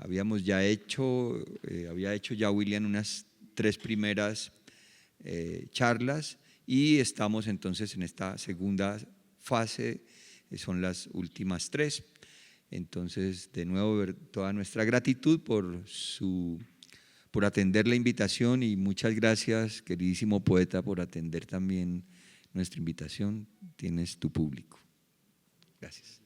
había hecho ya William unas 3 primeras charlas y estamos entonces en esta segunda fase, son las últimas 3. Entonces, de nuevo, toda nuestra gratitud por atender la invitación y muchas gracias, queridísimo poeta, por atender también nuestra invitación. Tienes tu público. Gracias.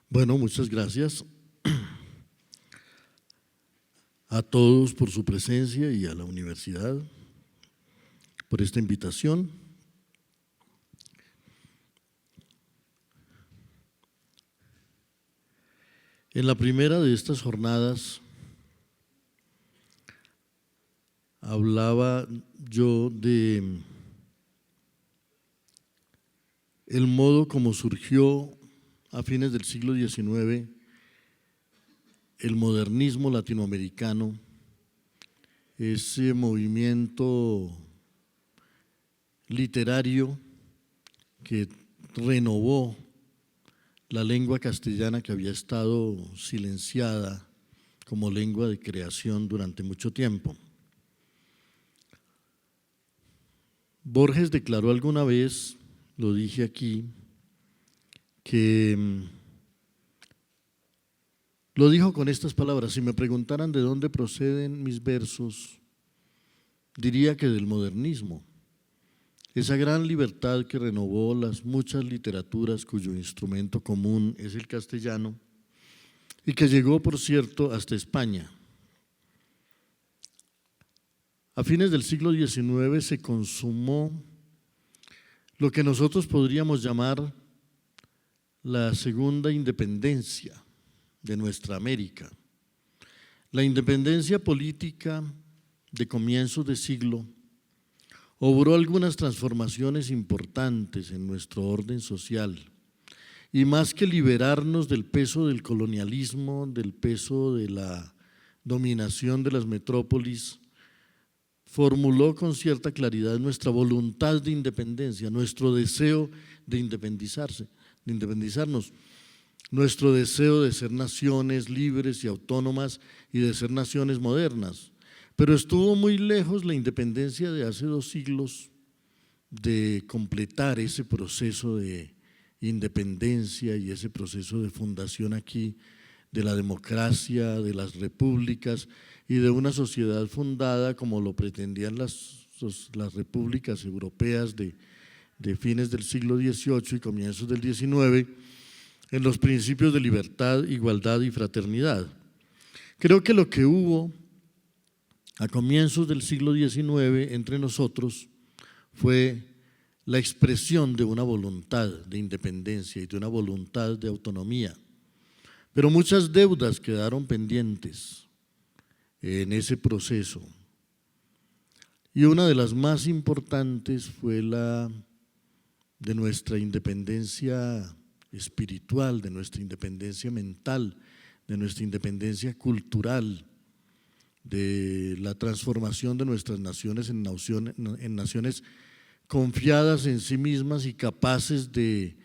Bueno, muchas gracias a todos por su presencia y a la universidad por esta invitación. En la primera de estas jornadas hablaba yo de el modo como surgió a fines del siglo XIX el modernismo latinoamericano, ese movimiento literario que renovó la lengua castellana que había estado silenciada como lengua de creación durante mucho tiempo. Borges declaró alguna vez, lo dije aquí, que lo dijo con estas palabras: si me preguntaran de dónde proceden mis versos, diría que del modernismo, esa gran libertad que renovó las muchas literaturas cuyo instrumento común es el castellano y que llegó, por cierto, hasta España. A fines del siglo XIX se consumó lo que nosotros podríamos llamar la segunda independencia de nuestra América. La independencia política de comienzos de siglo obró algunas transformaciones importantes en nuestro orden social y más que liberarnos del peso del colonialismo, del peso de la dominación de las metrópolis, formuló con cierta claridad nuestra voluntad de independencia, nuestro deseo de independizarnos, nuestro deseo de ser naciones libres y autónomas y de ser naciones modernas. Pero estuvo muy lejos la independencia de hace 2 siglos de completar ese proceso de independencia y ese proceso de fundación aquí de la democracia, de las repúblicas y de una sociedad fundada como lo pretendían las repúblicas europeas de fines del siglo XVIII y comienzos del XIX, en los principios de libertad, igualdad y fraternidad. Creo que lo que hubo a comienzos del siglo XIX entre nosotros fue la expresión de una voluntad de independencia y de una voluntad de autonomía, pero muchas deudas quedaron pendientes en ese proceso y una de las más importantes fue la de nuestra independencia espiritual, de nuestra independencia mental, de nuestra independencia cultural, de la transformación de nuestras naciones en naciones confiadas en sí mismas y capaces de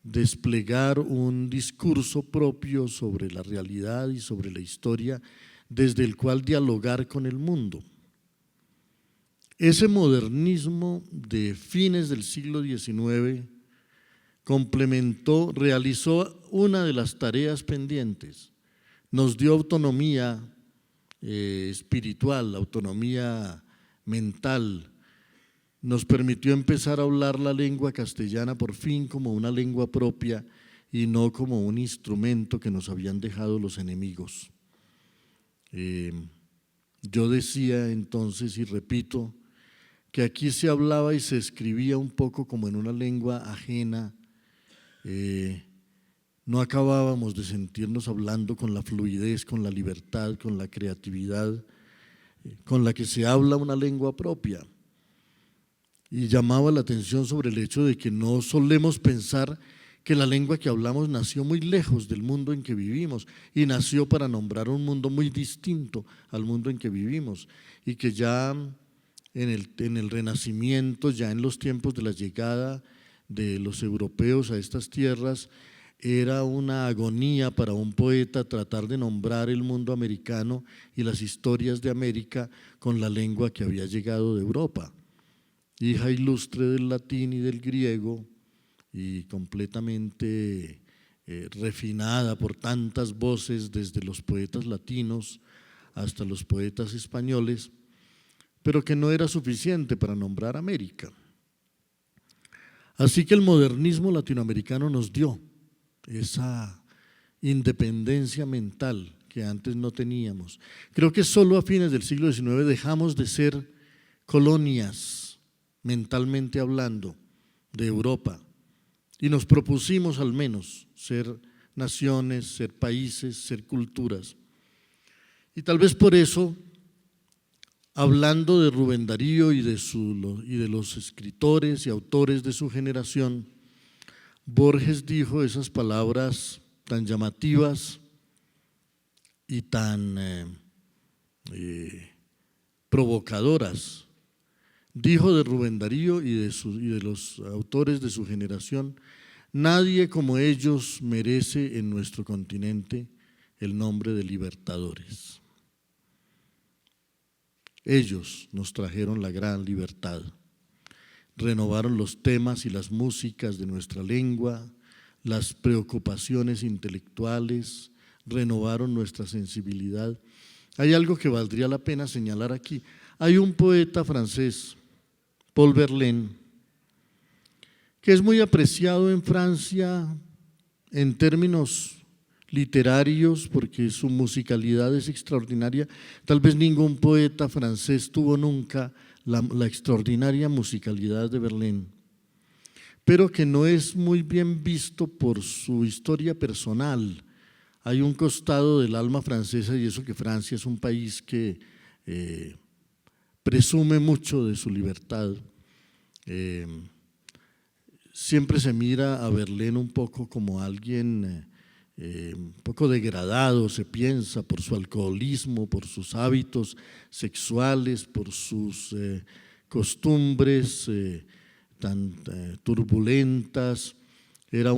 desplegar un discurso propio sobre la realidad y sobre la historia, desde el cual dialogar con el mundo. Ese modernismo de fines del siglo XIX complementó, realizó una de las tareas pendientes, nos dio autonomía espiritual, autonomía mental, nos permitió empezar a hablar la lengua castellana por fin como una lengua propia y no como un instrumento que nos habían dejado los enemigos. Yo decía entonces, y repito, que aquí se hablaba y se escribía un poco como en una lengua ajena. No acabábamos de sentirnos hablando con la fluidez, con la libertad, con la creatividad, con la que se habla una lengua propia. Y llamaba la atención sobre el hecho de que no solemos pensar que la lengua que hablamos nació muy lejos del mundo en que vivimos y nació para nombrar un mundo muy distinto al mundo en que vivimos, y que ya en el Renacimiento, ya en los tiempos de la llegada de los europeos a estas tierras, era una agonía para un poeta tratar de nombrar el mundo americano y las historias de América con la lengua que había llegado de Europa, hija ilustre del latín y del griego y completamente refinada por tantas voces, desde los poetas latinos hasta los poetas españoles, pero que no era suficiente para nombrar América. Así que el modernismo latinoamericano nos dio esa independencia mental que antes no teníamos. Creo que solo a fines del siglo XIX dejamos de ser colonias, mentalmente hablando, de Europa, y nos propusimos al menos ser naciones, ser países, ser culturas. Y tal vez por eso, hablando de Rubén Darío y de los escritores y autores de su generación, Borges dijo esas palabras tan llamativas y tan provocadoras. Dijo de Rubén Darío y de los autores de su generación: nadie como ellos merece en nuestro continente el nombre de libertadores. Ellos nos trajeron la gran libertad. Renovaron los temas y las músicas de nuestra lengua, las preocupaciones intelectuales, renovaron nuestra sensibilidad. Hay algo que valdría la pena señalar aquí. Hay un poeta francés, Paul Verlaine, que es muy apreciado en Francia en términos literarios porque su musicalidad es extraordinaria. Tal vez ningún poeta francés tuvo nunca la extraordinaria musicalidad de Verlaine, pero que no es muy bien visto por su historia personal. Hay un costado del alma francesa, y eso que Francia es un país que presume mucho de su libertad. Siempre se mira a Verlaine un poco como alguien un poco degradado, se piensa, por su alcoholismo, por sus hábitos sexuales, por sus costumbres tan turbulentas. Era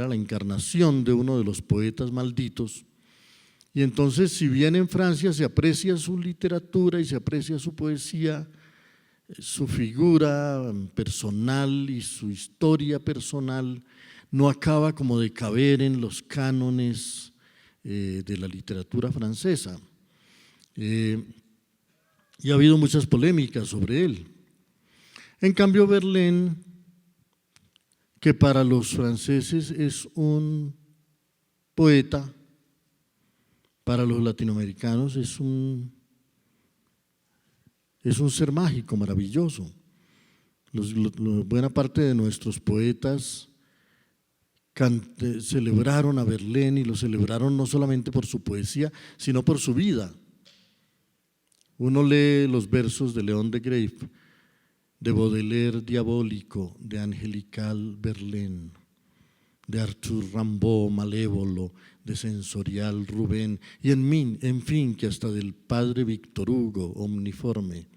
la encarnación de uno de los poetas malditos. Y entonces, si bien en Francia se aprecia su literatura y se aprecia su poesía, su figura personal y su historia personal no acaba como de caber en los cánones de la literatura francesa. Y ha habido muchas polémicas sobre él. En cambio, Verlaine, que para los franceses es un poeta, para los latinoamericanos es un ser mágico, maravilloso. Buena parte de nuestros poetas celebraron a Verlaine, y lo celebraron no solamente por su poesía, sino por su vida. Uno lee los versos de Léon Degrave, de Baudelaire diabólico, de Angelical Verlaine, de Arthur Rimbaud malévolo, de Sensorial Rubén, y en fin, que hasta del padre Víctor Hugo omniforme.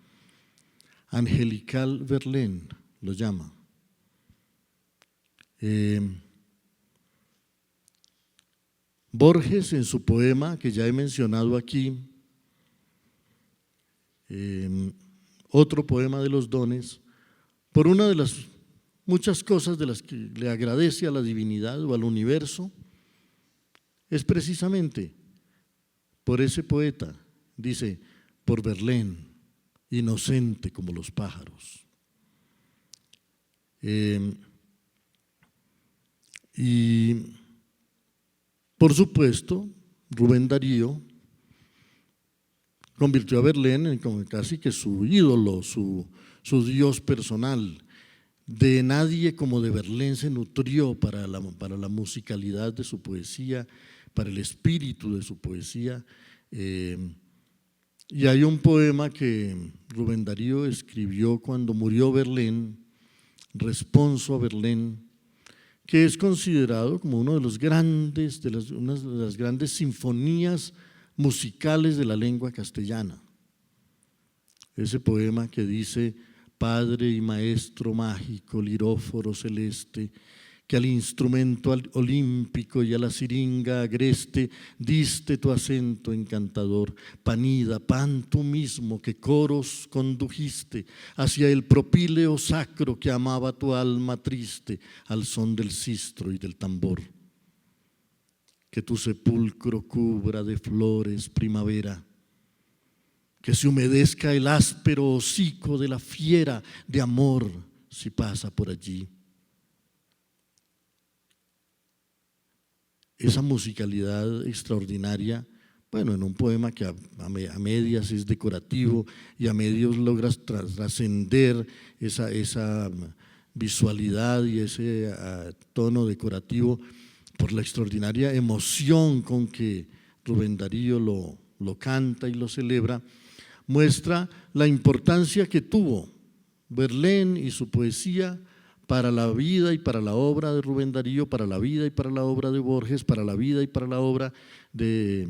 Angelical Verlaine lo llama. Borges, en su poema que ya he mencionado aquí, otro poema de los dones, por una de las muchas cosas de las que le agradece a la divinidad o al universo, es precisamente por ese poeta. Dice: por Verlaine, inocente como los pájaros. Y por supuesto, Rubén Darío, convirtió a Verlaine en como casi que su ídolo, su dios personal. De nadie como de Verlaine se nutrió para la musicalidad de su poesía, para el espíritu de su poesía. Y hay un poema que Rubén Darío escribió cuando murió Verlaine, Responso a Verlaine, que es considerado como uno de los grandes, una de las grandes sinfonías musicales de la lengua castellana. Ese poema que dice: Padre y maestro mágico, liróforo celeste, que al instrumento olímpico y a la siringa agreste diste tu acento encantador, panida, pan tú mismo que coros condujiste hacia el propíleo sacro que amaba tu alma triste al son del sistro y del tambor. Que tu sepulcro cubra de flores primavera, que se humedezca el áspero hocico de la fiera de amor si pasa por allí. Esa musicalidad extraordinaria, bueno, en un poema que a medias es decorativo y a medios logras trascender esa visualidad y ese tono decorativo por la extraordinaria emoción con que Rubén Darío lo canta y lo celebra, muestra la importancia que tuvo Verlaine y su poesía para la vida y para la obra de Rubén Darío, para la vida y para la obra de Borges, para la vida y para la obra de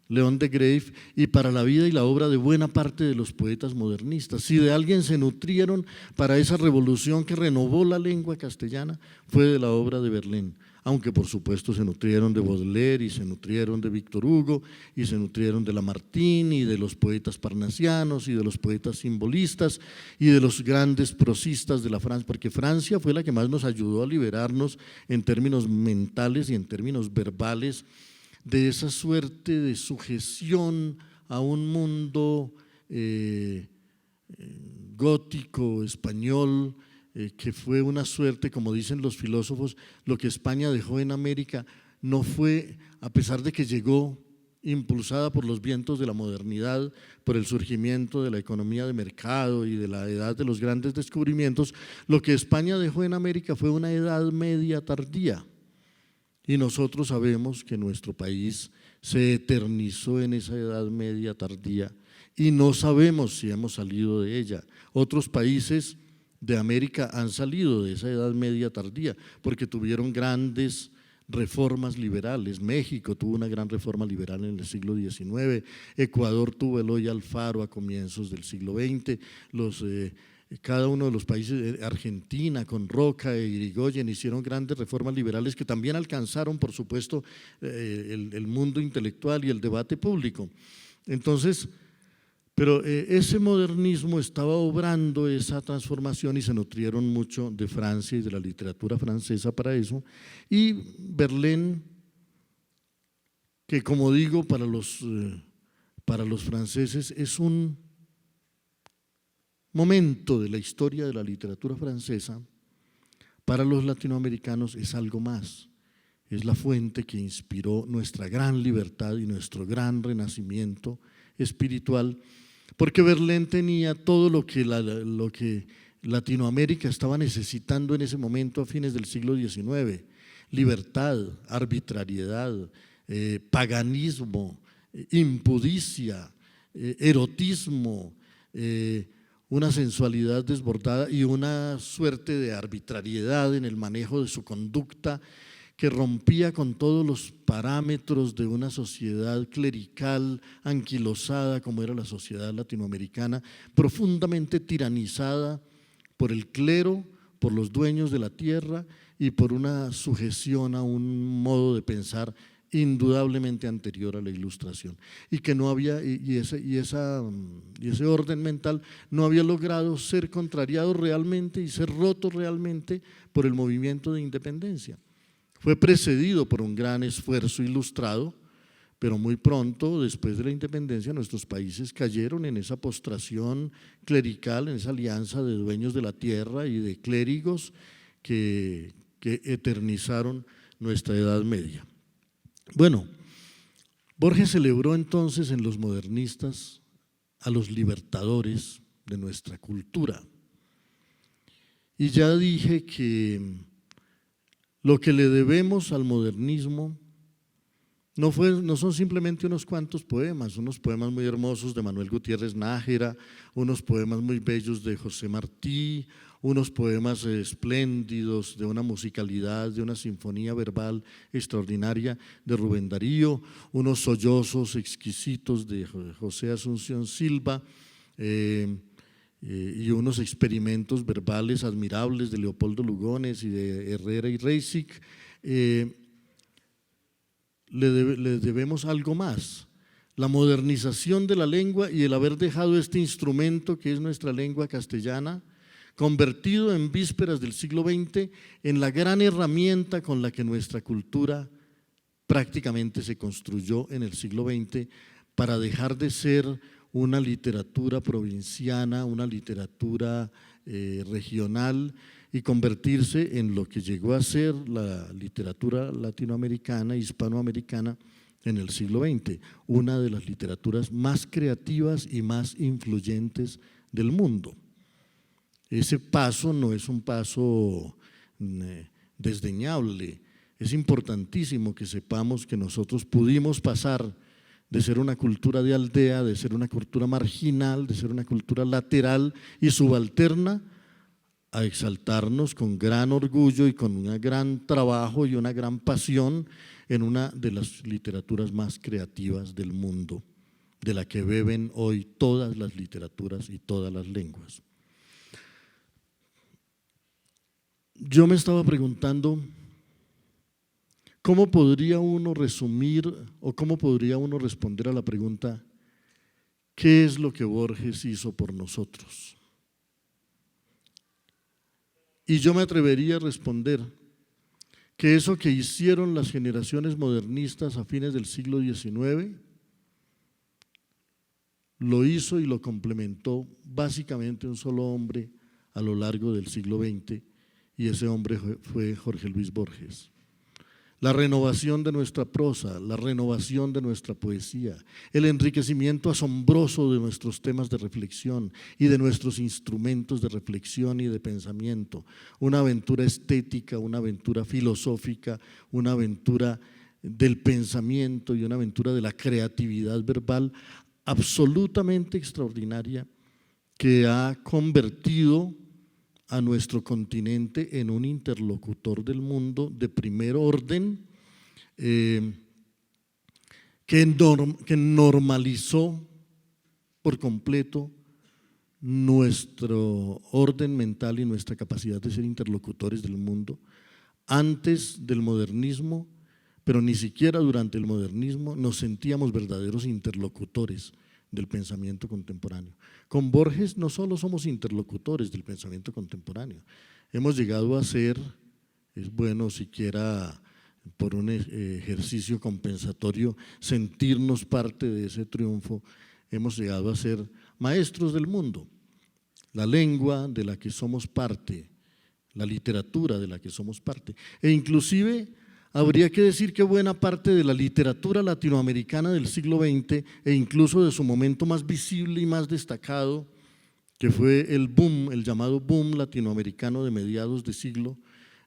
León de Grave y para la vida y la obra de buena parte de los poetas modernistas. Si de alguien se nutrieron para esa revolución que renovó la lengua castellana, fue de la obra de Verlaine, aunque por supuesto se nutrieron de Baudelaire y se nutrieron de Víctor Hugo y se nutrieron de Lamartine y de los poetas parnasianos y de los poetas simbolistas y de los grandes prosistas de la Francia, porque Francia fue la que más nos ayudó a liberarnos en términos mentales y en términos verbales de esa suerte de sujeción a un mundo gótico, español, que fue una suerte, como dicen los filósofos, lo que España dejó en América no fue, a pesar de que llegó impulsada por los vientos de la modernidad, por el surgimiento de la economía de mercado y de la edad de los grandes descubrimientos, lo que España dejó en América fue una edad media tardía. Y nosotros sabemos que nuestro país se eternizó en esa edad media tardía y no sabemos si hemos salido de ella. Otros países de América han salido de esa edad media tardía porque tuvieron grandes reformas liberales. México tuvo una gran reforma liberal en el siglo XIX, Ecuador tuvo Eloy Alfaro a comienzos del siglo XX, cada uno de los países, Argentina con Roca e Irigoyen, hicieron grandes reformas liberales que también alcanzaron, por supuesto, el mundo intelectual y el debate público. Entonces, pero ese modernismo estaba obrando esa transformación y se nutrieron mucho de Francia y de la literatura francesa para eso. Y Verlaine, que como digo, para los franceses es un momento de la historia de la literatura francesa, para los latinoamericanos es algo más, es la fuente que inspiró nuestra gran libertad y nuestro gran renacimiento espiritual, porque Verlaine tenía todo lo que Latinoamérica estaba necesitando en ese momento a fines del siglo XIX: libertad, arbitrariedad, paganismo, impudicia, erotismo, una sensualidad desbordada y una suerte de arbitrariedad en el manejo de su conducta que rompía con todos los parámetros de una sociedad clerical anquilosada como era la sociedad latinoamericana, profundamente tiranizada por el clero, por los dueños de la tierra y por una sujeción a un modo de pensar indudablemente anterior a la Ilustración, y que no había, y ese orden mental no había logrado ser contrariado realmente y ser roto realmente por el movimiento de independencia. Fue precedido por un gran esfuerzo ilustrado, pero muy pronto, después de la independencia, nuestros países cayeron en esa postración clerical, en esa alianza de dueños de la tierra y de clérigos que eternizaron nuestra Edad Media. Bueno, Borges celebró entonces en los modernistas a los libertadores de nuestra cultura. Y ya dije que lo que le debemos al modernismo no son simplemente unos cuantos poemas, unos poemas muy hermosos de Manuel Gutiérrez Nájera, unos poemas muy bellos de José Martí, unos poemas espléndidos de una musicalidad, de una sinfonía verbal extraordinaria de Rubén Darío, unos sollozos exquisitos de José Asunción Silva, y unos experimentos verbales admirables de Leopoldo Lugones y de Herrera y Reisig. Le debemos algo más, la modernización de la lengua y el haber dejado este instrumento que es nuestra lengua castellana, convertido en vísperas del siglo XX en la gran herramienta con la que nuestra cultura prácticamente se construyó en el siglo XX para dejar de ser una literatura provinciana, una literatura regional y convertirse en lo que llegó a ser la literatura latinoamericana, hispanoamericana en el siglo XX, una de las literaturas más creativas y más influyentes del mundo. Ese paso no es un paso desdeñable, es importantísimo que sepamos que nosotros pudimos pasar de ser una cultura de aldea, de ser una cultura marginal, de ser una cultura lateral y subalterna, a exaltarnos con gran orgullo y con un gran trabajo y una gran pasión en una de las literaturas más creativas del mundo, de la que beben hoy todas las literaturas y todas las lenguas. Yo me estaba preguntando, ¿cómo podría uno resumir o cómo podría uno responder a la pregunta, ¿qué es lo que Borges hizo por nosotros? Y yo me atrevería a responder que eso que hicieron las generaciones modernistas a fines del siglo XIX, lo hizo y lo complementó básicamente un solo hombre a lo largo del siglo XX, y ese hombre fue Jorge Luis Borges. La renovación de nuestra prosa, la renovación de nuestra poesía, el enriquecimiento asombroso de nuestros temas de reflexión y de nuestros instrumentos de reflexión y de pensamiento, una aventura estética, una aventura filosófica, una aventura del pensamiento y una aventura de la creatividad verbal absolutamente extraordinaria que ha convertido a nuestro continente en un interlocutor del mundo de primer orden, que normalizó por completo nuestro orden mental y nuestra capacidad de ser interlocutores del mundo antes del modernismo, pero ni siquiera durante el modernismo nos sentíamos verdaderos interlocutores del pensamiento contemporáneo. Con Borges no solo somos interlocutores del pensamiento contemporáneo, hemos llegado a ser, es bueno siquiera por un ejercicio compensatorio sentirnos parte de ese triunfo, hemos llegado a ser maestros del mundo. La lengua de la que somos parte, la literatura de la que somos parte, e inclusive habría que decir que buena parte de la literatura latinoamericana del siglo XX e incluso de su momento más visible y más destacado, que fue el boom, el llamado boom latinoamericano de mediados de siglo,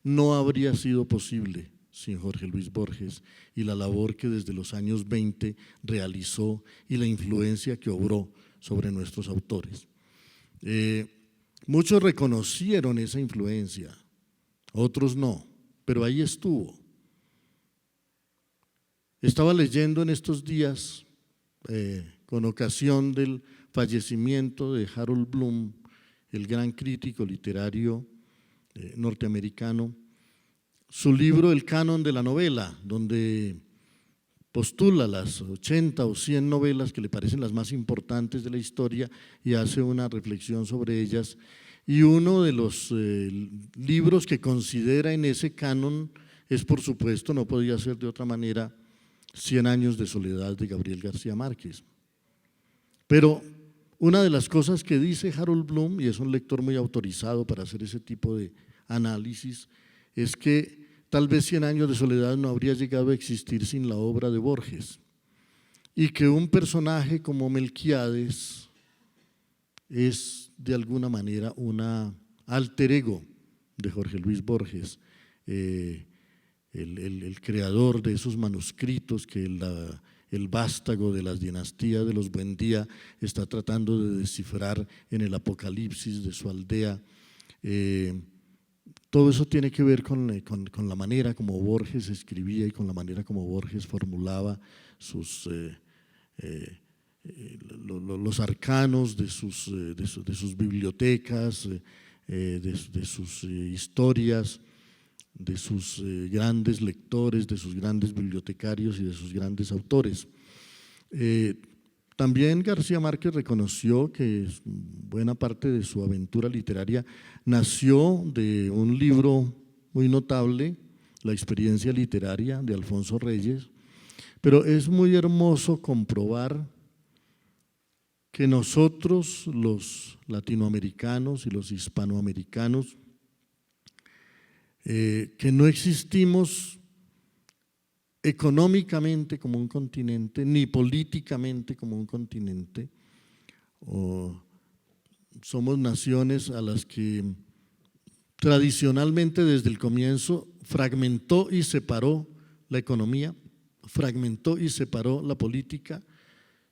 no habría sido posible sin Jorge Luis Borges y la labor que desde los años 20 realizó y la influencia que obró sobre nuestros autores. Muchos reconocieron esa influencia, otros no, pero ahí estuvo. Estaba leyendo en estos días, con ocasión del fallecimiento de Harold Bloom, el gran crítico literario norteamericano, su libro El canon de la novela, donde postula las 80 o 100 novelas que le parecen las más importantes de la historia y hace una reflexión sobre ellas. Y uno de los libros que considera en ese canon es, por supuesto, no podía ser de otra manera, 100 años de soledad de Gabriel García Márquez. Pero una de las cosas que dice Harold Bloom, y es un lector muy autorizado para hacer ese tipo de análisis, es que tal vez 100 años de soledad no habría llegado a existir sin la obra de Borges, y que un personaje como Melquíades, es de alguna manera una alter ego de Jorge Luis Borges, el creador de esos manuscritos que el vástago de las dinastías de los Buendía está tratando de descifrar en el Apocalipsis de su aldea. Todo eso tiene que ver con la manera como Borges escribía y con la manera como Borges formulaba los arcanos de sus bibliotecas, de sus historias, de sus grandes lectores, de sus grandes bibliotecarios y de sus grandes autores. También García Márquez reconoció que buena parte de su aventura literaria nació de un libro muy notable, La experiencia literaria de Alfonso Reyes, pero es muy hermoso comprobar que nosotros, los latinoamericanos y los hispanoamericanos, que no existimos económicamente como un continente, ni políticamente como un continente, somos naciones a las que tradicionalmente desde el comienzo fragmentó y separó la economía, fragmentó y separó la política.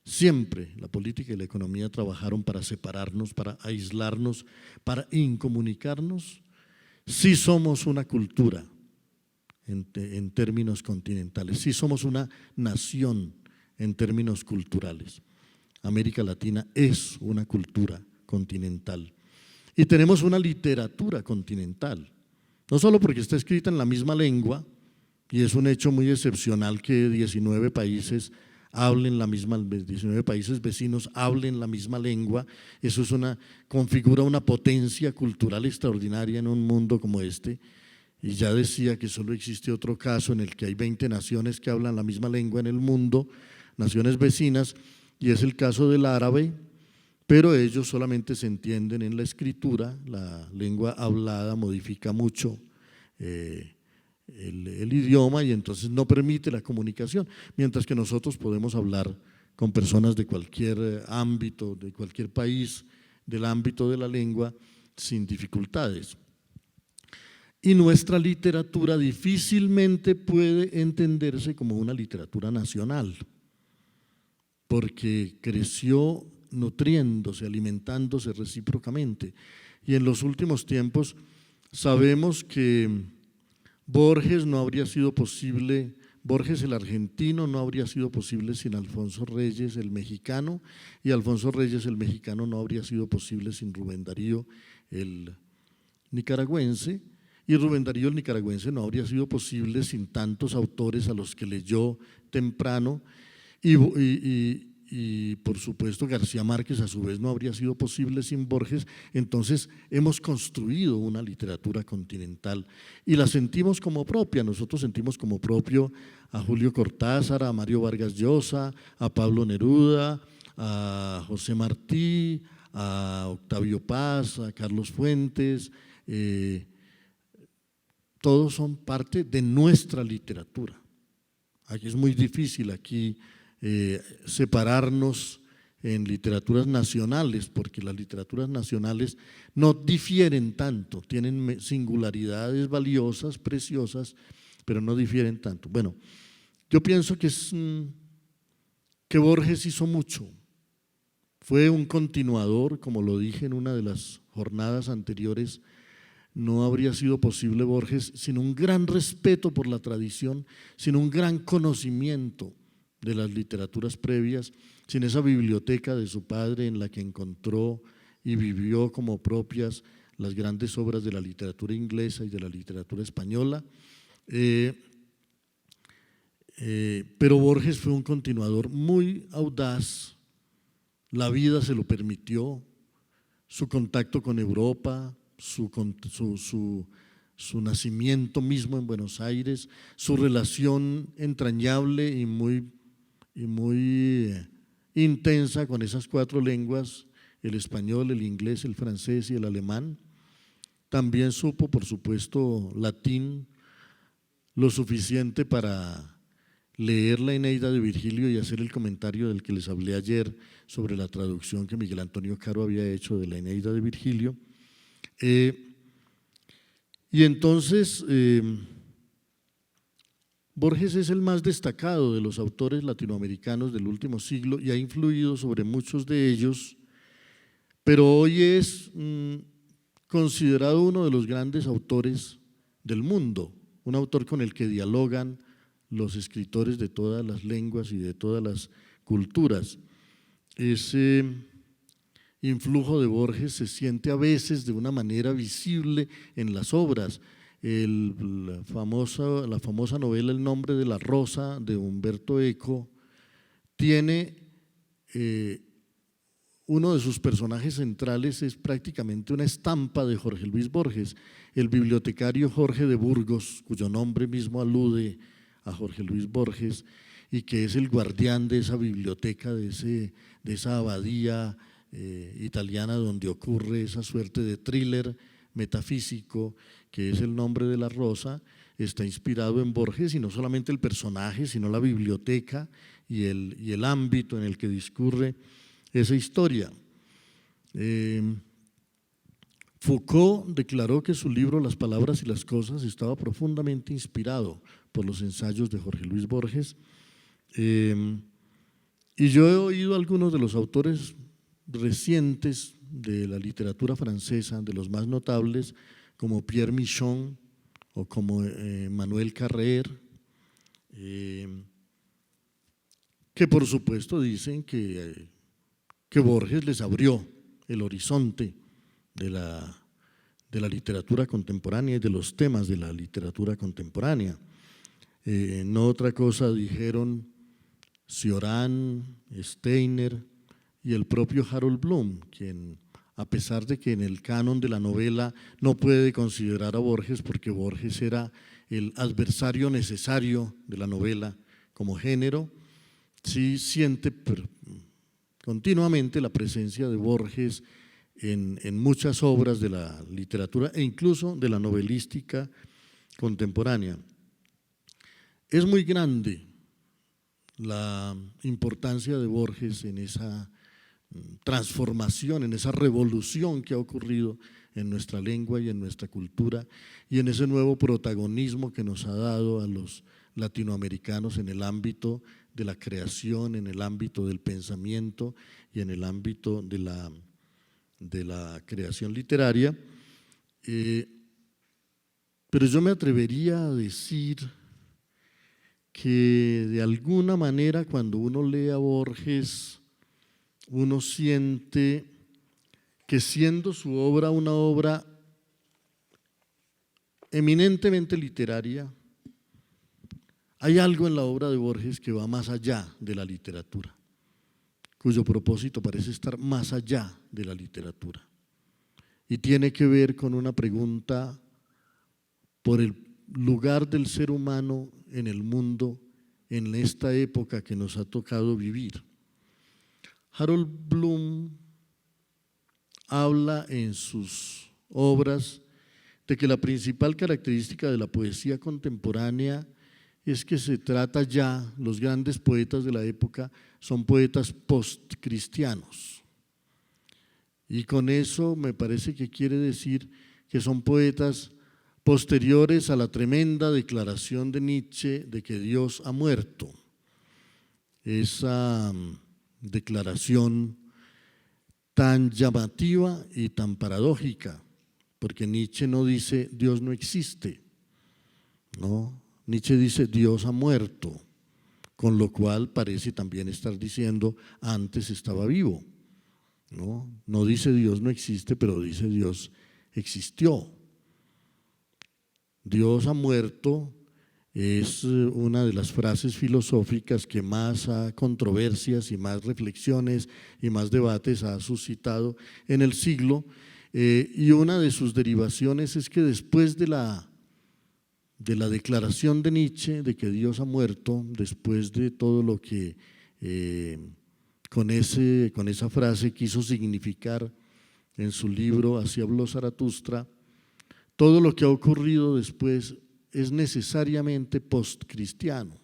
Siempre la política y la economía trabajaron para separarnos, para aislarnos, para incomunicarnos. Sí somos una cultura en términos continentales, sí somos una nación en términos culturales. América Latina es una cultura continental y tenemos una literatura continental, no solo porque está escrita en la misma lengua, y es un hecho muy excepcional que 19 países hablen la misma, 19 países vecinos hablen la misma lengua. Eso configura una potencia cultural extraordinaria en un mundo como este. Y ya decía que solo existe otro caso en el que hay 20 naciones que hablan la misma lengua en el mundo, naciones vecinas, y es el caso del árabe, pero ellos solamente se entienden en la escritura. La lengua hablada modifica mucho el idioma y entonces no permite la comunicación, mientras que nosotros podemos hablar con personas de cualquier ámbito, de cualquier país, del ámbito de la lengua, sin dificultades. Y nuestra literatura difícilmente puede entenderse como una literatura nacional, porque creció nutriéndose, alimentándose recíprocamente. Y en los últimos tiempos sabemos que Borges no habría sido posible, Borges el argentino no habría sido posible sin Alfonso Reyes el mexicano, y Alfonso Reyes el mexicano no habría sido posible sin Rubén Darío el nicaragüense, y Rubén Darío el nicaragüense no habría sido posible sin tantos autores a los que leyó temprano, y por supuesto García Márquez a su vez no habría sido posible sin Borges. Entonces hemos construido una literatura continental y la sentimos como propia. Nosotros sentimos como propio a Julio Cortázar, a Mario Vargas Llosa, a Pablo Neruda, a José Martí, a Octavio Paz, a Carlos Fuentes. Todos son parte de nuestra literatura. Aquí es muy difícil separarnos en literaturas nacionales, porque las literaturas nacionales no difieren tanto, tienen singularidades valiosas, preciosas, pero no difieren tanto. Bueno, yo pienso que Borges hizo mucho, fue un continuador, como lo dije en una de las jornadas anteriores. No habría sido posible Borges sin un gran respeto por la tradición, sin un gran conocimiento de las literaturas previas, sin esa biblioteca de su padre en la que encontró y vivió como propias las grandes obras de la literatura inglesa y de la literatura española. Pero Borges fue un continuador muy audaz, la vida se lo permitió, su contacto con Europa, su nacimiento mismo en Buenos Aires, su relación entrañable y muy intensa con esas 4 lenguas, el español, el inglés, el francés y el alemán. También supo, por supuesto, latín, lo suficiente para leer la Eneida de Virgilio y hacer el comentario del que les hablé ayer sobre la traducción que Miguel Antonio Caro había hecho de la Eneida de Virgilio. Y entonces Borges es el más destacado de los autores latinoamericanos del último siglo y ha influido sobre muchos de ellos, pero hoy es considerado uno de los grandes autores del mundo, un autor con el que dialogan los escritores de todas las lenguas y de todas las culturas. Ese influjo de Borges se siente a veces de una manera visible en las obras. La famosa novela El nombre de la rosa de Humberto Eco tiene uno de sus personajes centrales es prácticamente una estampa de Jorge Luis Borges, el bibliotecario Jorge de Burgos, cuyo nombre mismo alude a Jorge Luis Borges y que es el guardián de esa biblioteca, de esa abadía italiana donde ocurre esa suerte de thriller metafísico que es El nombre de la rosa. Está inspirado en Borges, y no solamente el personaje, sino la biblioteca y el ámbito en el que discurre esa historia. Foucault declaró que su libro Las palabras y las cosas estaba profundamente inspirado por los ensayos de Jorge Luis Borges, y yo he oído a algunos de los autores recientes de la literatura francesa, de los más notables, como Pierre Michon o como Manuel Carrère, que por supuesto dicen que Borges les abrió el horizonte de la literatura contemporánea y de los temas de la literatura contemporánea. No otra cosa dijeron Cioran, Steiner y el propio Harold Bloom, quien, a pesar de que en el canon de la novela no puede considerar a Borges porque Borges era el adversario necesario de la novela como género, sí siente continuamente la presencia de Borges en muchas obras de la literatura e incluso de la novelística contemporánea. Es muy grande la importancia de Borges en esa transformación, en esa revolución que ha ocurrido en nuestra lengua y en nuestra cultura y en ese nuevo protagonismo que nos ha dado a los latinoamericanos en el ámbito de la creación, en el ámbito del pensamiento y en el ámbito de la creación literaria. Pero yo me atrevería a decir que de alguna manera cuando uno lee a Borges, uno siente que siendo su obra una obra eminentemente literaria, hay algo en la obra de Borges que va más allá de la literatura, cuyo propósito parece estar más allá de la literatura y tiene que ver con una pregunta por el lugar del ser humano en el mundo en esta época que nos ha tocado vivir. Harold Bloom habla en sus obras de que la principal característica de la poesía contemporánea es que se trata ya, los grandes poetas de la época son poetas postcristianos, y con eso me parece que quiere decir que son poetas posteriores a la tremenda declaración de Nietzsche de que Dios ha muerto. Esa declaración tan llamativa y tan paradójica, porque Nietzsche no dice Dios no existe, no, Nietzsche dice Dios ha muerto, con lo cual parece también estar diciendo antes estaba vivo, no dice Dios no existe, pero dice Dios existió. Dios ha muerto es una de las frases filosóficas que más controversias y más reflexiones y más debates ha suscitado en el siglo, y una de sus derivaciones es que después de la declaración de Nietzsche de que Dios ha muerto, después de todo lo que con esa frase quiso significar en su libro Así habló Zaratustra, todo lo que ha ocurrido después es necesariamente postcristiano.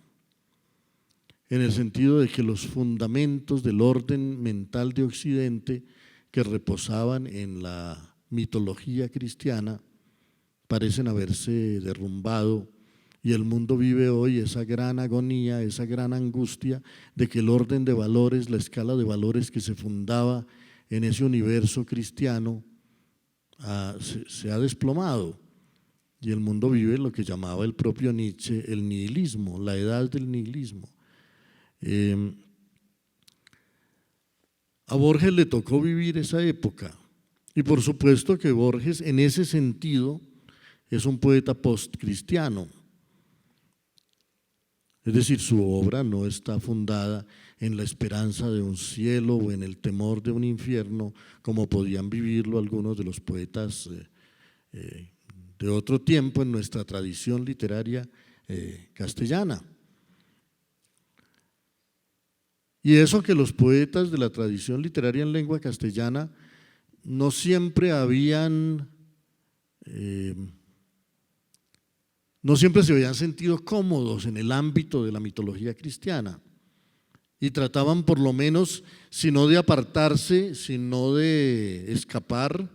en el sentido de que los fundamentos del orden mental de Occidente que reposaban en la mitología cristiana parecen haberse derrumbado y el mundo vive hoy esa gran agonía, esa gran angustia de que el orden de valores, la escala de valores que se fundaba en ese universo cristiano se ha desplomado y el mundo vive lo que llamaba el propio Nietzsche el nihilismo, la edad del nihilismo. A Borges le tocó vivir esa época y por supuesto que Borges en ese sentido es un poeta postcristiano, es decir, su obra no está fundada en la esperanza de un cielo o en el temor de un infierno como podían vivirlo algunos de los poetas de otro tiempo en nuestra tradición literaria castellana. Y eso que los poetas de la tradición literaria en lengua castellana no siempre se habían sentido cómodos en el ámbito de la mitología cristiana y trataban por lo menos, si no de apartarse, sino de escapar,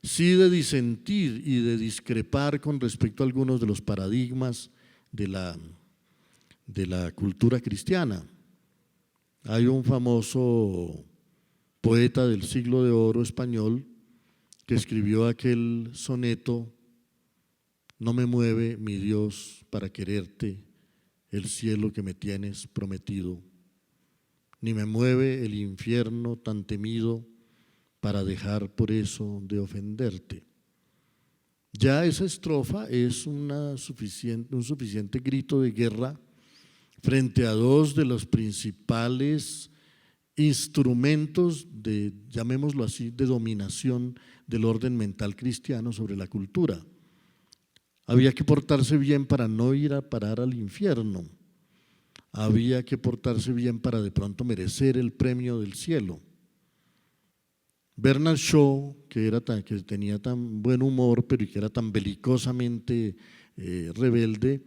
sí de disentir y de discrepar con respecto a algunos de los paradigmas de la cultura cristiana. Hay un famoso poeta del siglo de oro español que escribió aquel soneto: no me mueve, mi Dios, para quererte el cielo que me tienes prometido, ni me mueve el infierno tan temido para dejar por eso de ofenderte. Ya esa estrofa es un suficiente grito de guerra frente a dos de los principales instrumentos de, llamémoslo así, de dominación del orden mental cristiano sobre la cultura. Había que portarse bien para no ir a parar al infierno, había que portarse bien para de pronto merecer el premio del cielo. Bernard Shaw, que tenía tan buen humor, pero que era tan belicosamente rebelde,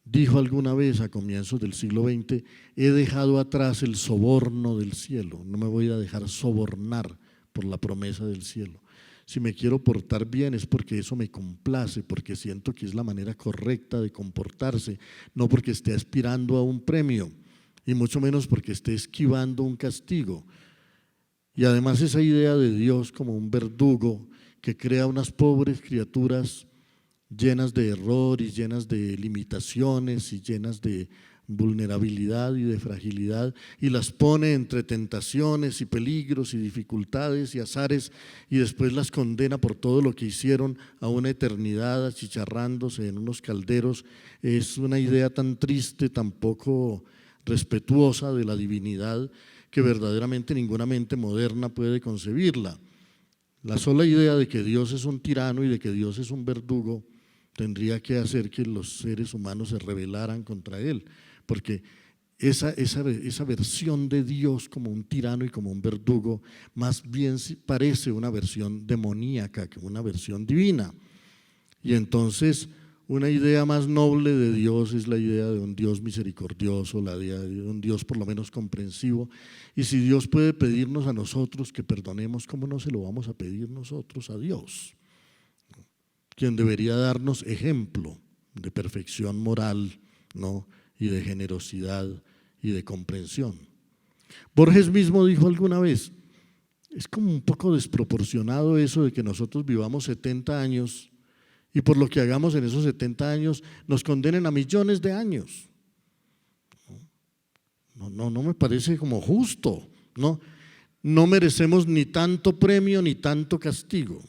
dijo alguna vez a comienzos del siglo XX: he dejado atrás el soborno del cielo, no me voy a dejar sobornar por la promesa del cielo. Si me quiero portar bien es porque eso me complace, porque siento que es la manera correcta de comportarse, no porque esté aspirando a un premio y mucho menos porque esté esquivando un castigo. Y además esa idea de Dios como un verdugo que crea unas pobres criaturas llenas de error y llenas de limitaciones y llenas de vulnerabilidad y de fragilidad y las pone entre tentaciones y peligros y dificultades y azares y después las condena por todo lo que hicieron a una eternidad achicharrándose en unos calderos, es una idea tan triste, tan poco respetuosa de la divinidad que verdaderamente ninguna mente moderna puede concebirla. La sola idea de que Dios es un tirano y de que Dios es un verdugo tendría que hacer que los seres humanos se rebelaran contra él, porque esa versión de Dios como un tirano y como un verdugo más bien parece una versión demoníaca que una versión divina. Y entonces una idea más noble de Dios es la idea de un Dios misericordioso, la idea de un Dios por lo menos comprensivo. Y si Dios puede pedirnos a nosotros que perdonemos, ¿cómo no se lo vamos a pedir nosotros a Dios? Quien debería darnos ejemplo de perfección moral, ¿no?, y de generosidad y de comprensión. Borges mismo dijo alguna vez: es como un poco desproporcionado eso de que nosotros vivamos 70 años y por lo que hagamos en esos 70 años nos condenen a millones de años. No me parece como justo, no merecemos ni tanto premio ni tanto castigo.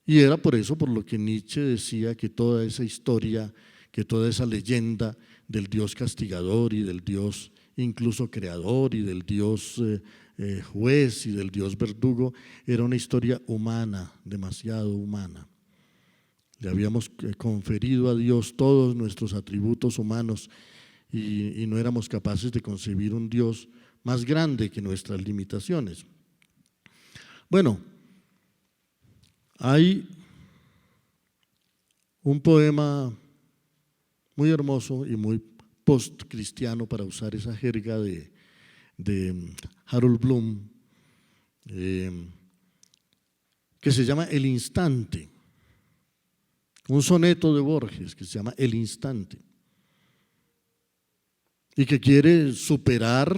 Y era por eso por lo que Nietzsche decía que toda esa historia, que toda esa leyenda del Dios castigador y del Dios incluso creador y del Dios juez y del Dios verdugo era una historia humana, demasiado humana. Le habíamos conferido a Dios todos nuestros atributos humanos y no éramos capaces de concebir un Dios más grande que nuestras limitaciones. Bueno, hay un poema muy hermoso y muy post-cristiano, para usar esa jerga de Harold Bloom, que se llama El Instante, un soneto de Borges que se llama El Instante, y que quiere superar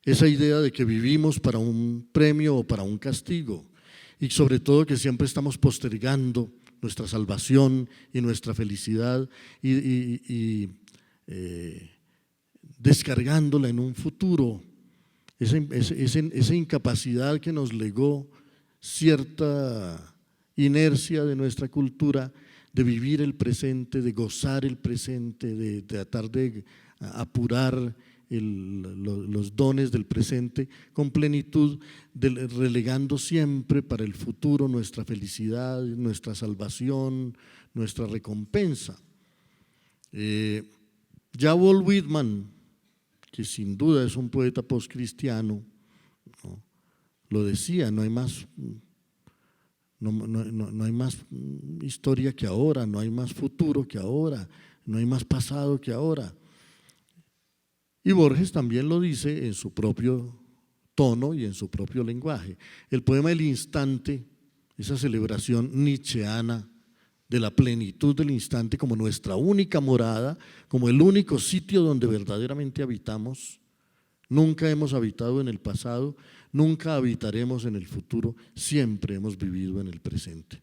esa idea de que vivimos para un premio o para un castigo, y sobre todo que siempre estamos postergando nuestra salvación y nuestra felicidad y descargándola en un futuro, esa incapacidad que nos legó cierta inercia de nuestra cultura de vivir el presente, de gozar el presente, de tratar de apurar los dones del presente con plenitud, relegando siempre para el futuro nuestra felicidad, nuestra salvación, nuestra recompensa. Ya Walt Whitman, que sin duda es un poeta postcristiano, ¿no?, lo decía: no hay más historia que ahora, no hay más futuro que ahora, no hay más pasado que ahora. Y Borges también lo dice en su propio tono y en su propio lenguaje. El poema El Instante, esa celebración nietzscheana de la plenitud del instante como nuestra única morada, como el único sitio donde verdaderamente habitamos. Nunca hemos habitado en el pasado, nunca habitaremos en el futuro, siempre hemos vivido en el presente.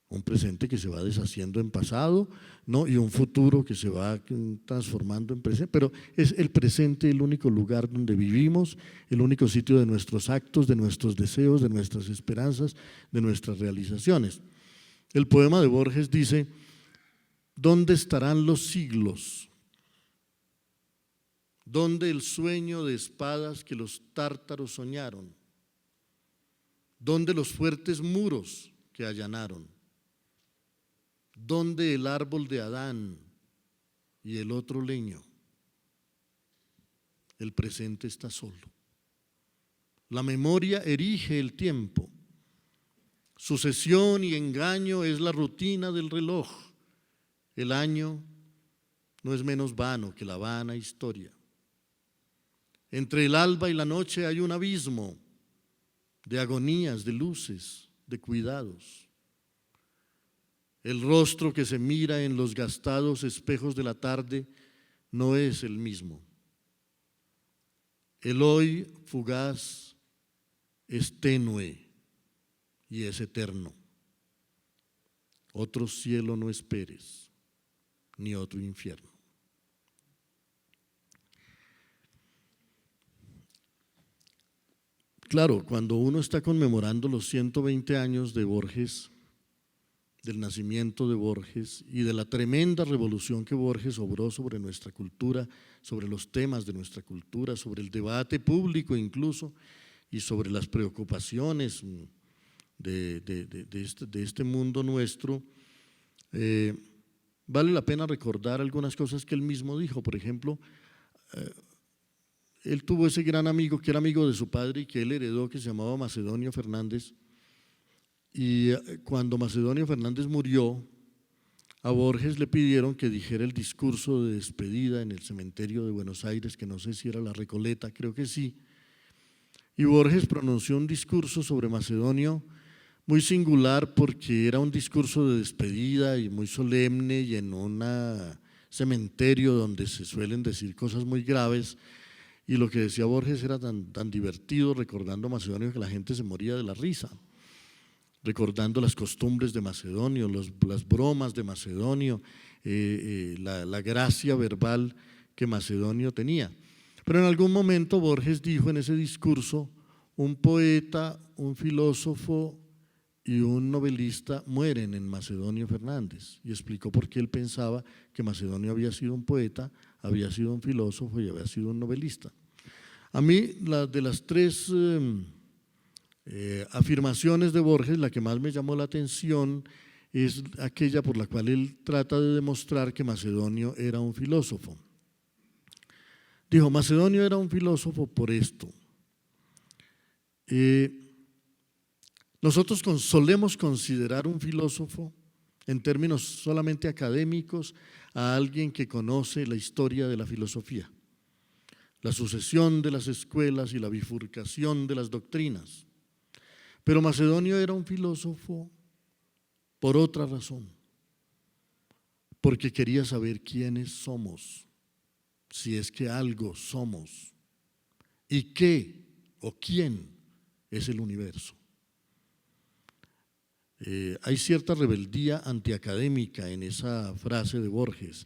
Un presente que se va deshaciendo en pasado, ¿no?, y un futuro que se va transformando en presente, pero es el presente el único lugar donde vivimos, el único sitio de nuestros actos, de nuestros deseos, de nuestras esperanzas, de nuestras realizaciones. El poema de Borges dice: ¿dónde estarán los siglos? ¿Dónde el sueño de espadas que los tártaros soñaron? ¿Dónde los fuertes muros que allanaron? ¿Dónde el árbol de Adán y el otro leño? El presente está solo. La memoria erige el tiempo. Sucesión y engaño es la rutina del reloj. El año no es menos vano que la vana historia. Entre el alba y la noche hay un abismo de agonías, de luces, de cuidados. El rostro que se mira en los gastados espejos de la tarde no es el mismo. El hoy fugaz es tenue y es eterno. Otro cielo no esperes, ni otro infierno. Claro, cuando uno está conmemorando los 120 años de Borges, del nacimiento de Borges y de la tremenda revolución que Borges obró sobre nuestra cultura, sobre los temas de nuestra cultura, sobre el debate público incluso, y sobre las preocupaciones de este mundo nuestro, vale la pena recordar algunas cosas que él mismo dijo. Por ejemplo, él tuvo ese gran amigo que era amigo de su padre y que él heredó, que se llamaba Macedonio Fernández. Y cuando Macedonio Fernández murió, a Borges le pidieron que dijera el discurso de despedida en el cementerio de Buenos Aires, que no sé si era la Recoleta, creo que sí. Y Borges pronunció un discurso sobre Macedonio muy singular, porque era un discurso de despedida y muy solemne, y en un cementerio donde se suelen decir cosas muy graves. Y lo que decía Borges era tan divertido, recordando a Macedonio, que la gente se moría de la risa, recordando las costumbres de Macedonio, las bromas de Macedonio, la gracia verbal que Macedonio tenía. Pero en algún momento Borges dijo en ese discurso: un poeta, un filósofo y un novelista mueren en Macedonio Fernández, y explicó por qué él pensaba que Macedonio había sido un poeta, había sido un filósofo y había sido un novelista. A mí, de las tres afirmaciones de Borges, la que más me llamó la atención es aquella por la cual él trata de demostrar que Macedonio era un filósofo. Dijo: Macedonio era un filósofo por esto. Nosotros solemos considerar un filósofo en términos solamente académicos, a alguien que conoce la historia de la filosofía, la sucesión de las escuelas y la bifurcación de las doctrinas. Pero Macedonio era un filósofo por otra razón, porque quería saber quiénes somos, si es que algo somos, y qué o quién es el universo. Hay cierta rebeldía antiacadémica en esa frase de Borges.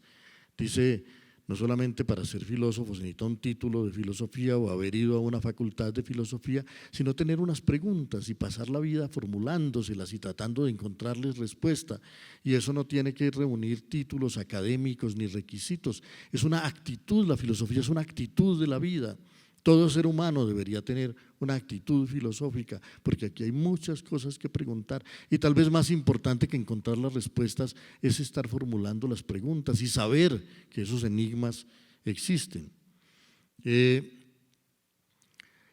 Dice, no solamente para ser filósofo se necesita un título de filosofía o haber ido a una facultad de filosofía, sino tener unas preguntas y pasar la vida formulándoselas y tratando de encontrarles respuesta. Y eso no tiene que reunir títulos académicos ni requisitos, es una actitud, la filosofía es una actitud de la vida. Todo ser humano debería tener una actitud filosófica, porque aquí hay muchas cosas que preguntar y tal vez más importante que encontrar las respuestas es estar formulando las preguntas y saber que esos enigmas existen.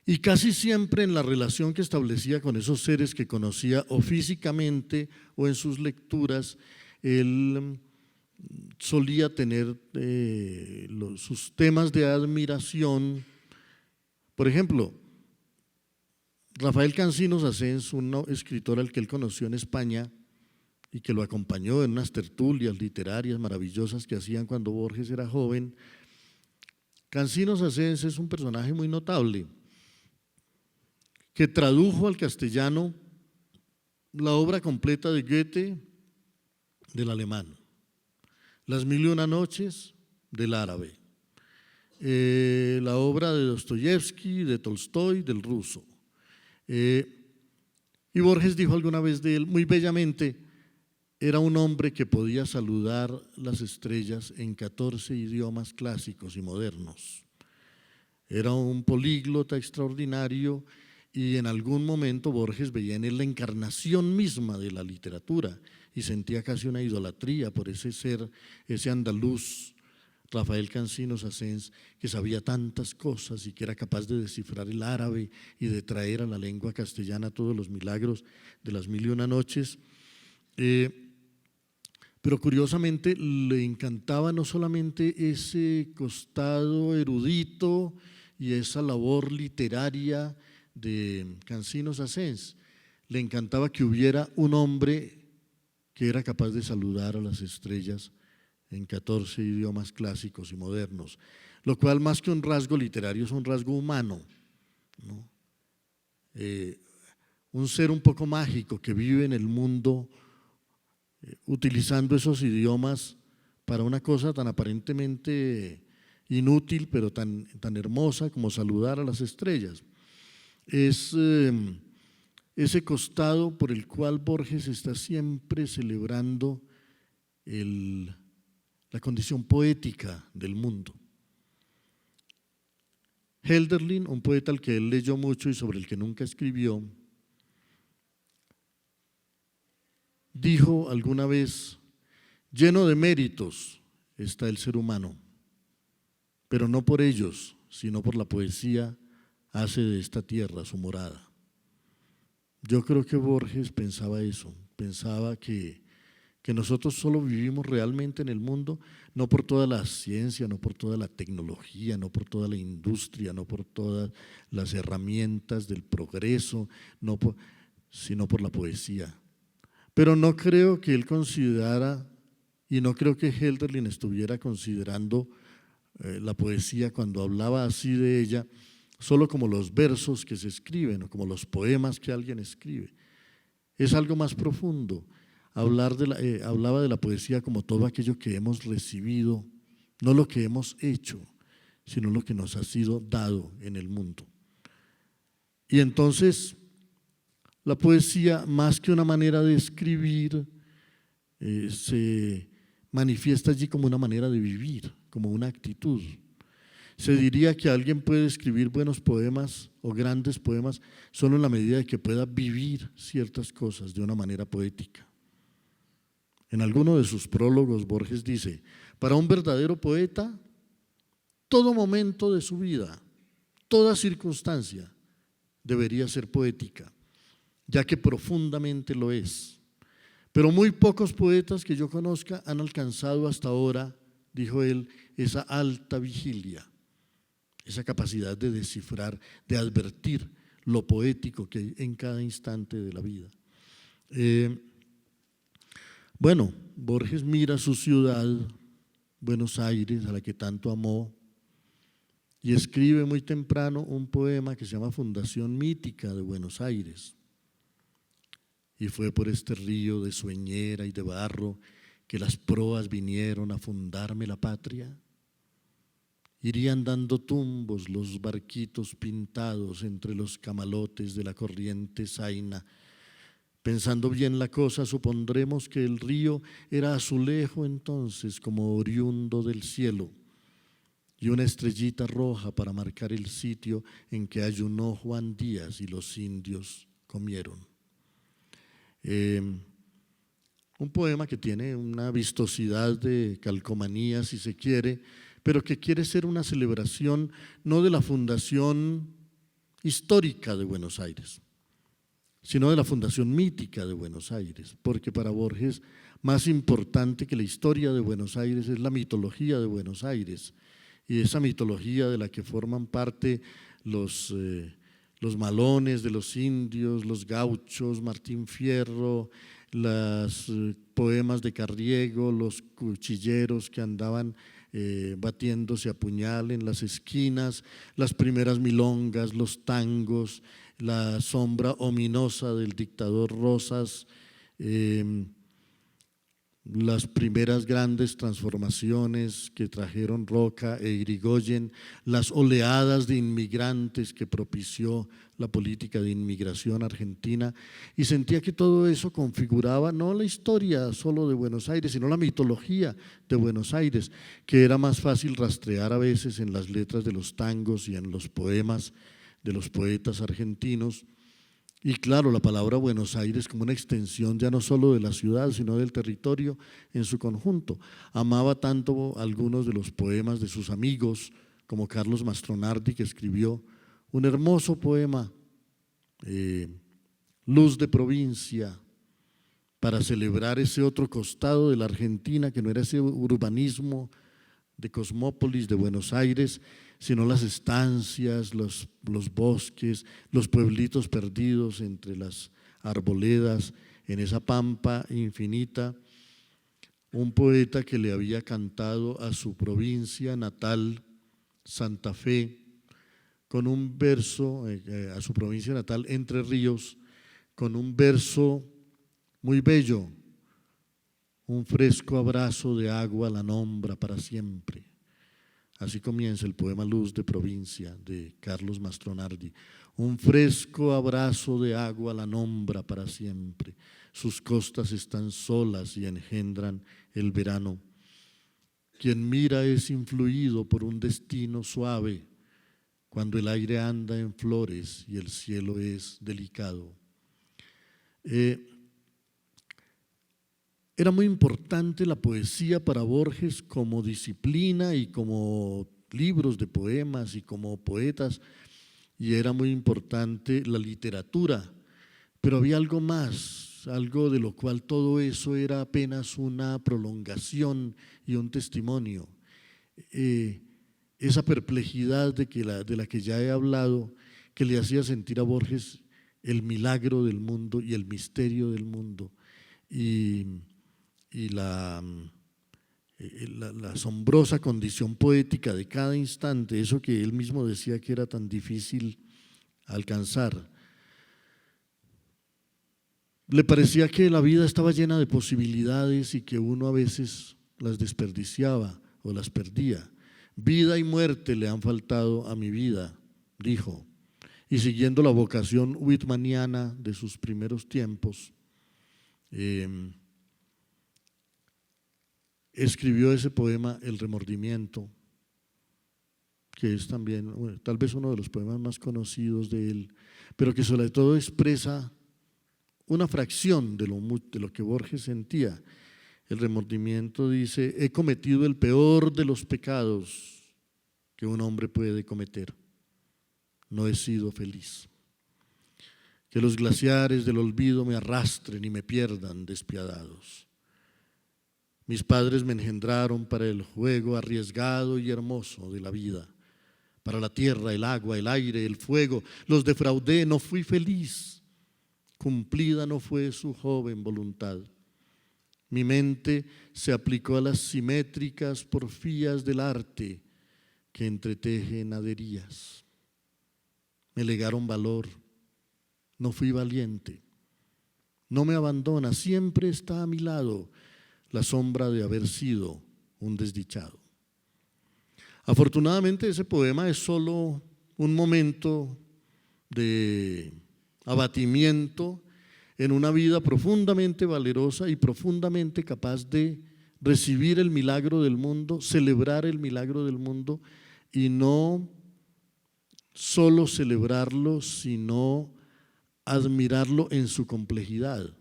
Y casi siempre en la relación que establecía con esos seres que conocía o físicamente o en sus lecturas, él solía tener sus temas de admiración. Por ejemplo, Rafael Cansinos Asens, un escritor al que él conoció en España y que lo acompañó en unas tertulias literarias maravillosas que hacían cuando Borges era joven. Cansinos Asens es un personaje muy notable que tradujo al castellano la obra completa de Goethe del alemán, Las mil y una noches del árabe, la obra de Dostoyevsky, de Tolstoy, del ruso. Y Borges dijo alguna vez de él, muy bellamente, era un hombre que podía saludar las estrellas en 14 idiomas clásicos y modernos. Era un políglota extraordinario y en algún momento Borges veía en él la encarnación misma de la literatura y sentía casi una idolatría por ese ser, ese andaluz, Rafael Cansinos Asens, que sabía tantas cosas y que era capaz de descifrar el árabe y de traer a la lengua castellana todos los milagros de las mil y una noches. Pero curiosamente le encantaba no solamente ese costado erudito y esa labor literaria de Cansinos Asens, le encantaba que hubiera un hombre que era capaz de saludar a las estrellas en 14 idiomas clásicos y modernos, lo cual más que un rasgo literario es un rasgo humano, ¿no? Un ser un poco mágico que vive en el mundo utilizando esos idiomas para una cosa tan aparentemente inútil pero tan hermosa como saludar a las estrellas. Es ese costado por el cual Borges está siempre celebrando la condición poética del mundo. Hölderlin, un poeta al que él leyó mucho y sobre el que nunca escribió, dijo alguna vez, lleno de méritos está el ser humano, pero no por ellos, sino por la poesía hace de esta tierra su morada. Yo creo que Borges pensaba eso, pensaba que nosotros solo vivimos realmente en el mundo, no por toda la ciencia, no por toda la tecnología, no por toda la industria, no por todas las herramientas del progreso, sino por la poesía. Pero no creo que él considerara, y no creo que Hölderlin estuviera considerando la poesía cuando hablaba así de ella, solo como los versos que se escriben o como los poemas que alguien escribe. Es algo más profundo. Hablaba de la poesía como todo aquello que hemos recibido, no lo que hemos hecho, sino lo que nos ha sido dado en el mundo. Y entonces la poesía, más que una manera de escribir, se manifiesta allí como una manera de vivir, como una actitud. Se diría que alguien puede escribir buenos poemas o grandes poemas solo en la medida de que pueda vivir ciertas cosas de una manera poética. En alguno de sus prólogos Borges dice, para un verdadero poeta, todo momento de su vida, toda circunstancia debería ser poética, ya que profundamente lo es. pero muy pocos poetas que yo conozca han alcanzado hasta ahora, dijo él, esa alta vigilia, esa capacidad de descifrar, de advertir lo poético que hay en cada instante de la vida. Bueno, Borges mira su ciudad, Buenos Aires, a la que tanto amó, y escribe muy temprano un poema que se llama Fundación Mítica de Buenos Aires. Y fue por este río de sueñera y de barro que las proas vinieron a fundarme la patria. Irían dando tumbos los barquitos pintados entre los camalotes de la corriente zaina. Pensando bien la cosa, supondremos que el río era azulejo entonces, como oriundo del cielo, y una estrellita roja para marcar el sitio en que ayunó Juan Díaz y los indios comieron. Un poema que tiene una vistosidad de calcomanía, si se quiere, pero que quiere ser una celebración no de la fundación histórica de Buenos Aires, sino de la fundación mítica de Buenos Aires, porque para Borges más importante que la historia de Buenos Aires es la mitología de Buenos Aires, y esa mitología de la que forman parte los malones de los indios, los gauchos, Martín Fierro, los poemas de Carriego, los cuchilleros que andaban batiéndose a puñal en las esquinas, las primeras milongas, los tangos, la sombra ominosa del dictador Rosas, las primeras grandes transformaciones que trajeron Roca e Irigoyen, las oleadas de inmigrantes que propició la política de inmigración argentina, y sentía que todo eso configuraba no la historia solo de Buenos Aires, sino la mitología de Buenos Aires, que era más fácil rastrear a veces en las letras de los tangos y en los poemas de los poetas argentinos. Y claro, la palabra Buenos Aires como una extensión ya no solo de la ciudad, sino del territorio en su conjunto. Amaba tanto algunos de los poemas de sus amigos, como Carlos Mastronardi, que escribió un hermoso poema, Luz de Provincia, para celebrar ese otro costado de la Argentina, que no era ese urbanismo de Cosmópolis, de Buenos Aires, sino las estancias, los bosques, los pueblitos perdidos entre las arboledas, en esa pampa infinita. Un poeta que le había cantado a su provincia natal, Santa Fe, con un verso, a su provincia natal, Entre Ríos, con un verso muy bello: un fresco abrazo de agua la nombra para siempre. Así comienza el poema Luz de Provincia de Carlos Mastronardi. Un fresco abrazo de agua la nombra para siempre. Sus costas están solas y engendran el verano. Quien mira es influido por un destino suave, cuando el aire anda en flores y el cielo es delicado. Era muy importante la poesía para Borges como disciplina y como libros de poemas y como poetas, y era muy importante la literatura, pero había algo más, algo de lo cual todo eso era apenas una prolongación y un testimonio. Esa perplejidad de la que ya he hablado, que le hacía sentir a Borges el milagro del mundo y el misterio del mundo, y la asombrosa condición poética de cada instante, eso que él mismo decía que era tan difícil alcanzar. Le parecía que la vida estaba llena de posibilidades y que uno a veces las desperdiciaba o las perdía. Vida y muerte le han faltado a mi vida, dijo, y siguiendo la vocación whitmaniana de sus primeros tiempos, escribió ese poema El remordimiento, que es también tal vez uno de los poemas más conocidos de él, pero que sobre todo expresa una fracción de lo que Borges sentía. El remordimiento dice: he cometido el peor de los pecados que un hombre puede cometer, no he sido feliz. que los glaciares del olvido me arrastren y me pierdan despiadados. Mis padres me engendraron para el juego arriesgado y hermoso de la vida, para la tierra, el agua, el aire, el fuego. Los defraudé, no fui feliz, cumplida no fue su joven voluntad. Mi mente se aplicó a las simétricas porfías del arte que entreteje naderías. Me legaron valor, no fui valiente. No me abandona, siempre está a mi lado la sombra de haber sido un desdichado. Afortunadamente ese poema es solo un momento de abatimiento en una vida profundamente valerosa y profundamente capaz de recibir el milagro del mundo, celebrar el milagro del mundo y no solo celebrarlo, sino admirarlo en su complejidad.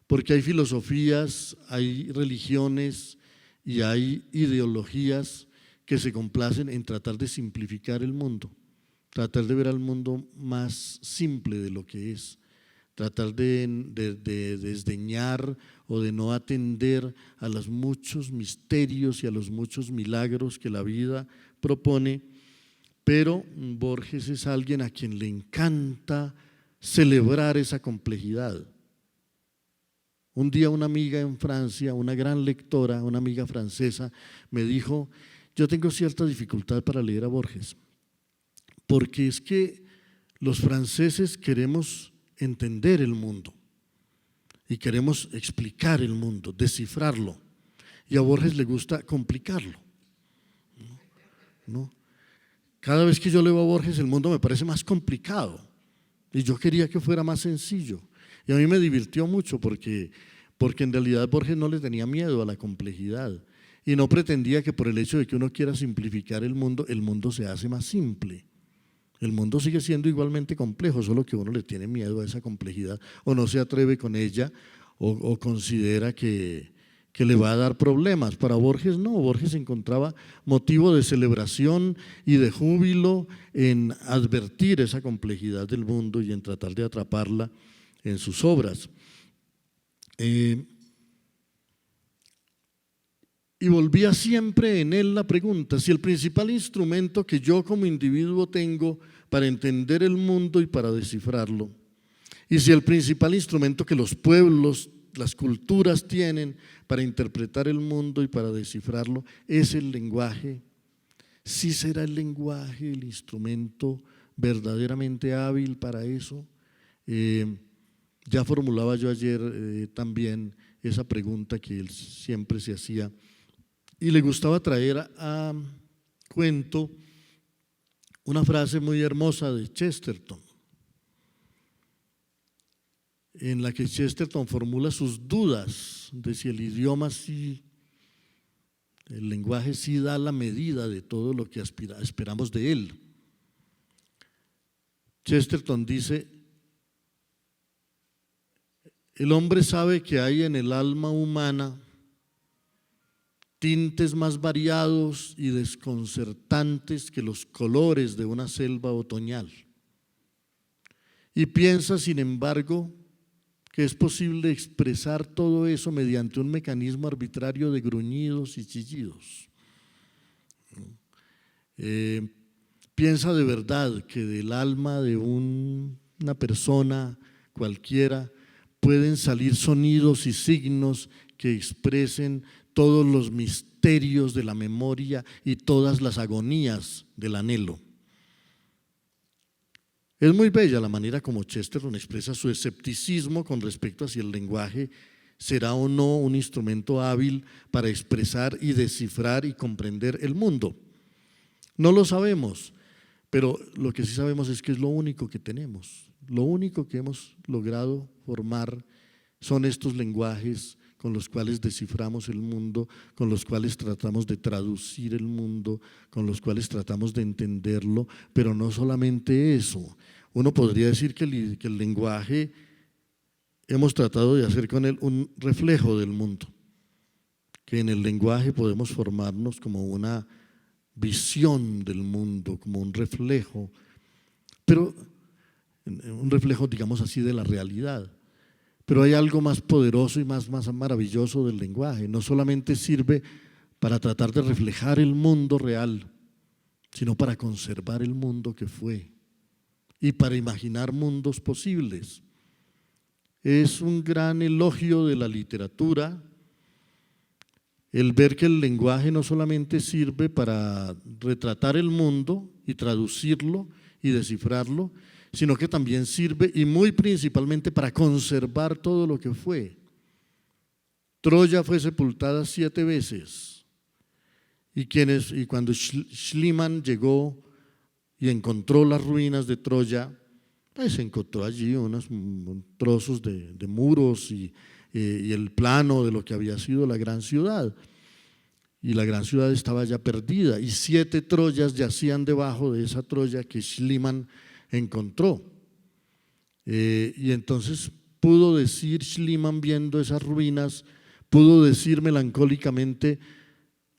Porque hay filosofías, hay religiones y hay ideologías que se complacen en tratar de simplificar el mundo, tratar de ver al mundo más simple de lo que es, tratar de desdeñar o de no atender a los muchos misterios y a los muchos milagros que la vida propone. Pero Borges es alguien a quien le encanta celebrar esa complejidad. Un día una amiga en Francia, una gran lectora, una amiga francesa, me dijo: yo tengo cierta dificultad para leer a Borges, porque es que los franceses queremos entender el mundo y queremos explicar el mundo, descifrarlo, y a Borges le gusta complicarlo, ¿no? Cada vez que yo leo a Borges el mundo me parece más complicado y yo quería que fuera más sencillo, y a mí me divirtió mucho porque en realidad Borges no le tenía miedo a la complejidad y no pretendía que por el hecho de que uno quiera simplificar el mundo se hace más simple. El mundo sigue siendo igualmente complejo, solo que uno le tiene miedo a esa complejidad o no se atreve con ella o considera que le va a dar problemas. Para Borges no, Borges encontraba motivo de celebración y de júbilo en advertir esa complejidad del mundo y en tratar de atraparla en sus obras. Y volvía siempre en él la pregunta: si el principal instrumento que yo como individuo tengo para entender el mundo y para descifrarlo, y si el principal instrumento que los pueblos, las culturas tienen para interpretar el mundo y para descifrarlo es el lenguaje, ¿sí será el lenguaje el instrumento verdaderamente hábil para eso? Ya formulaba yo ayer también esa pregunta que él siempre se hacía y le gustaba traer a cuento una frase muy hermosa de Chesterton, en la que Chesterton formula sus dudas de si el idioma sí, el lenguaje sí da la medida de todo lo que esperamos de él. Chesterton dice: el hombre sabe que hay en el alma humana tintes más variados y desconcertantes que los colores de una selva otoñal. Y piensa, sin embargo, que es posible expresar todo eso mediante un mecanismo arbitrario de gruñidos y chillidos. Piensa de verdad que del alma de una persona cualquiera pueden salir sonidos y signos que expresen todos los misterios de la memoria y todas las agonías del anhelo. Es muy bella la manera como Chesterton expresa su escepticismo con respecto a si el lenguaje será o no un instrumento hábil para expresar y descifrar y comprender el mundo. No lo sabemos, pero lo que sí sabemos es que es lo único que tenemos. Lo único que hemos logrado formar son estos lenguajes con los cuales desciframos el mundo, con los cuales tratamos de traducir el mundo, con los cuales tratamos de entenderlo, pero no solamente eso. Uno podría decir que el lenguaje hemos tratado de hacer con él un reflejo del mundo, que en el lenguaje podemos formarnos como una visión del mundo, como un reflejo, pero un reflejo, digamos así, de la realidad. Pero hay algo más poderoso y más maravilloso del lenguaje. No solamente sirve para tratar de reflejar el mundo real, sino para conservar el mundo que fue y para imaginar mundos posibles. Es un gran elogio de la literatura el ver que el lenguaje no solamente sirve para retratar el mundo y traducirlo y descifrarlo, sino que también sirve y muy principalmente para conservar todo lo que fue. Troya fue sepultada 7 veces y cuando Schliemann llegó y encontró las ruinas de Troya, pues encontró allí unos trozos de muros y el plano de lo que había sido la gran ciudad. Y la gran ciudad estaba ya perdida y 7 Troyas yacían debajo de esa Troya que Schliemann encontró. Y entonces pudo decir Schliemann, viendo esas ruinas, pudo decir melancólicamente: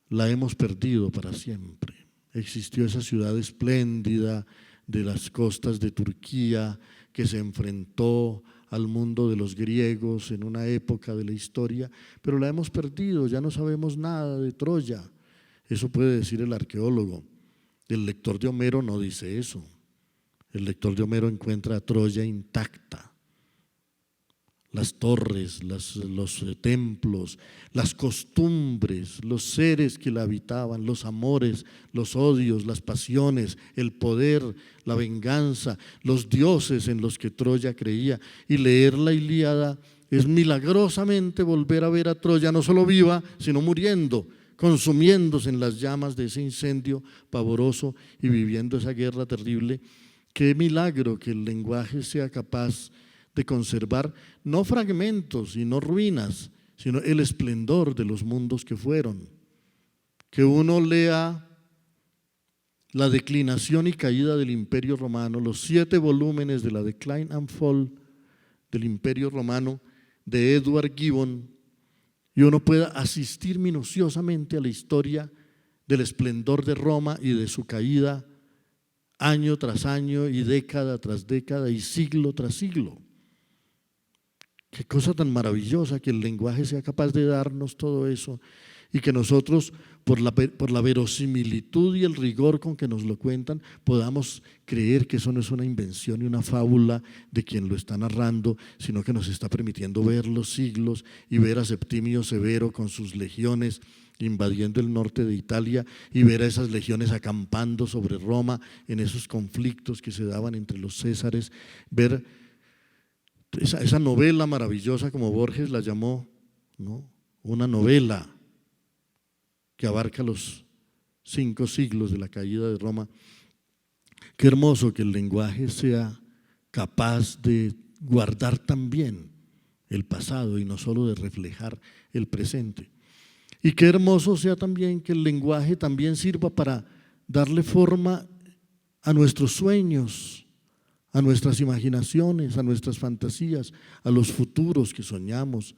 la hemos perdido para siempre. Existió esa ciudad espléndida de las costas de Turquía que se enfrentó al mundo de los griegos en una época de la historia, pero la hemos perdido, ya no sabemos nada de Troya. Eso puede decir el arqueólogo. El lector de Homero no dice eso. El lector de Homero encuentra a Troya intacta. Las torres, los templos, las costumbres, los seres que la habitaban, los amores, los odios, las pasiones, el poder, la venganza, los dioses en los que Troya creía. Y leer la Ilíada es milagrosamente volver a ver a Troya no solo viva, sino muriendo, consumiéndose en las llamas de ese incendio pavoroso y viviendo esa guerra terrible. Qué milagro que el lenguaje sea capaz de conservar no fragmentos y no ruinas, sino el esplendor de los mundos que fueron. Que uno lea la declinación y caída del Imperio Romano, los 7 volúmenes de la Decline and Fall del Imperio Romano de Edward Gibbon, y uno pueda asistir minuciosamente a la historia del esplendor de Roma y de su caída año tras año y década tras década y siglo tras siglo. Qué cosa tan maravillosa que el lenguaje sea capaz de darnos todo eso y que nosotros, por la verosimilitud y el rigor con que nos lo cuentan, podamos creer que eso no es una invención y una fábula de quien lo está narrando, sino que nos está permitiendo ver los siglos y ver a Septimio Severo con sus legiones invadiendo el norte de Italia y ver a esas legiones acampando sobre Roma en esos conflictos que se daban entre los césares, ver esa novela maravillosa, como Borges la llamó, ¿no? Una novela que abarca los 5 siglos de la caída de Roma. Qué hermoso que el lenguaje sea capaz de guardar también el pasado y no solo de reflejar el presente. Y qué hermoso sea también que el lenguaje también sirva para darle forma a nuestros sueños, a nuestras imaginaciones, a nuestras fantasías, a los futuros que soñamos,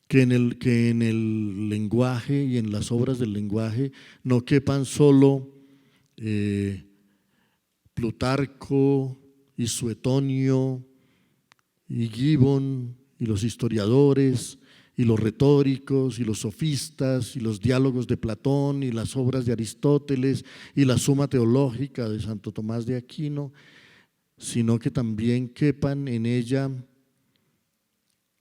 que en el lenguaje y en las obras del lenguaje no quepan solo Plutarco y Suetonio y Gibbon y los historiadores y los retóricos y los sofistas y los diálogos de Platón y las obras de Aristóteles y la Suma Teológica de Santo Tomás de Aquino, sino que también quepan en ella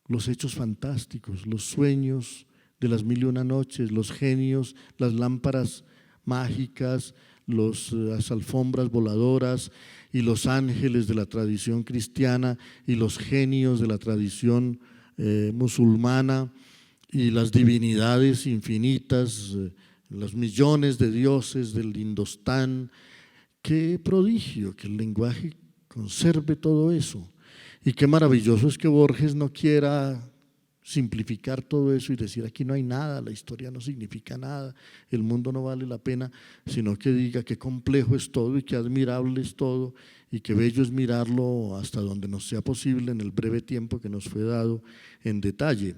los hechos fantásticos, los sueños de las 1001 noches, los genios, las lámparas mágicas, las alfombras voladoras y los ángeles de la tradición cristiana y los genios de la tradición musulmana y las divinidades infinitas, los millones de dioses del Indostán. Qué prodigio que el lenguaje conserve todo eso. Y qué maravilloso es que Borges no quiera simplificar todo eso y decir aquí no hay nada, la historia no significa nada, el mundo no vale la pena, sino que diga qué complejo es todo y qué admirable es todo y qué bello es mirarlo hasta donde nos sea posible en el breve tiempo que nos fue dado en detalle.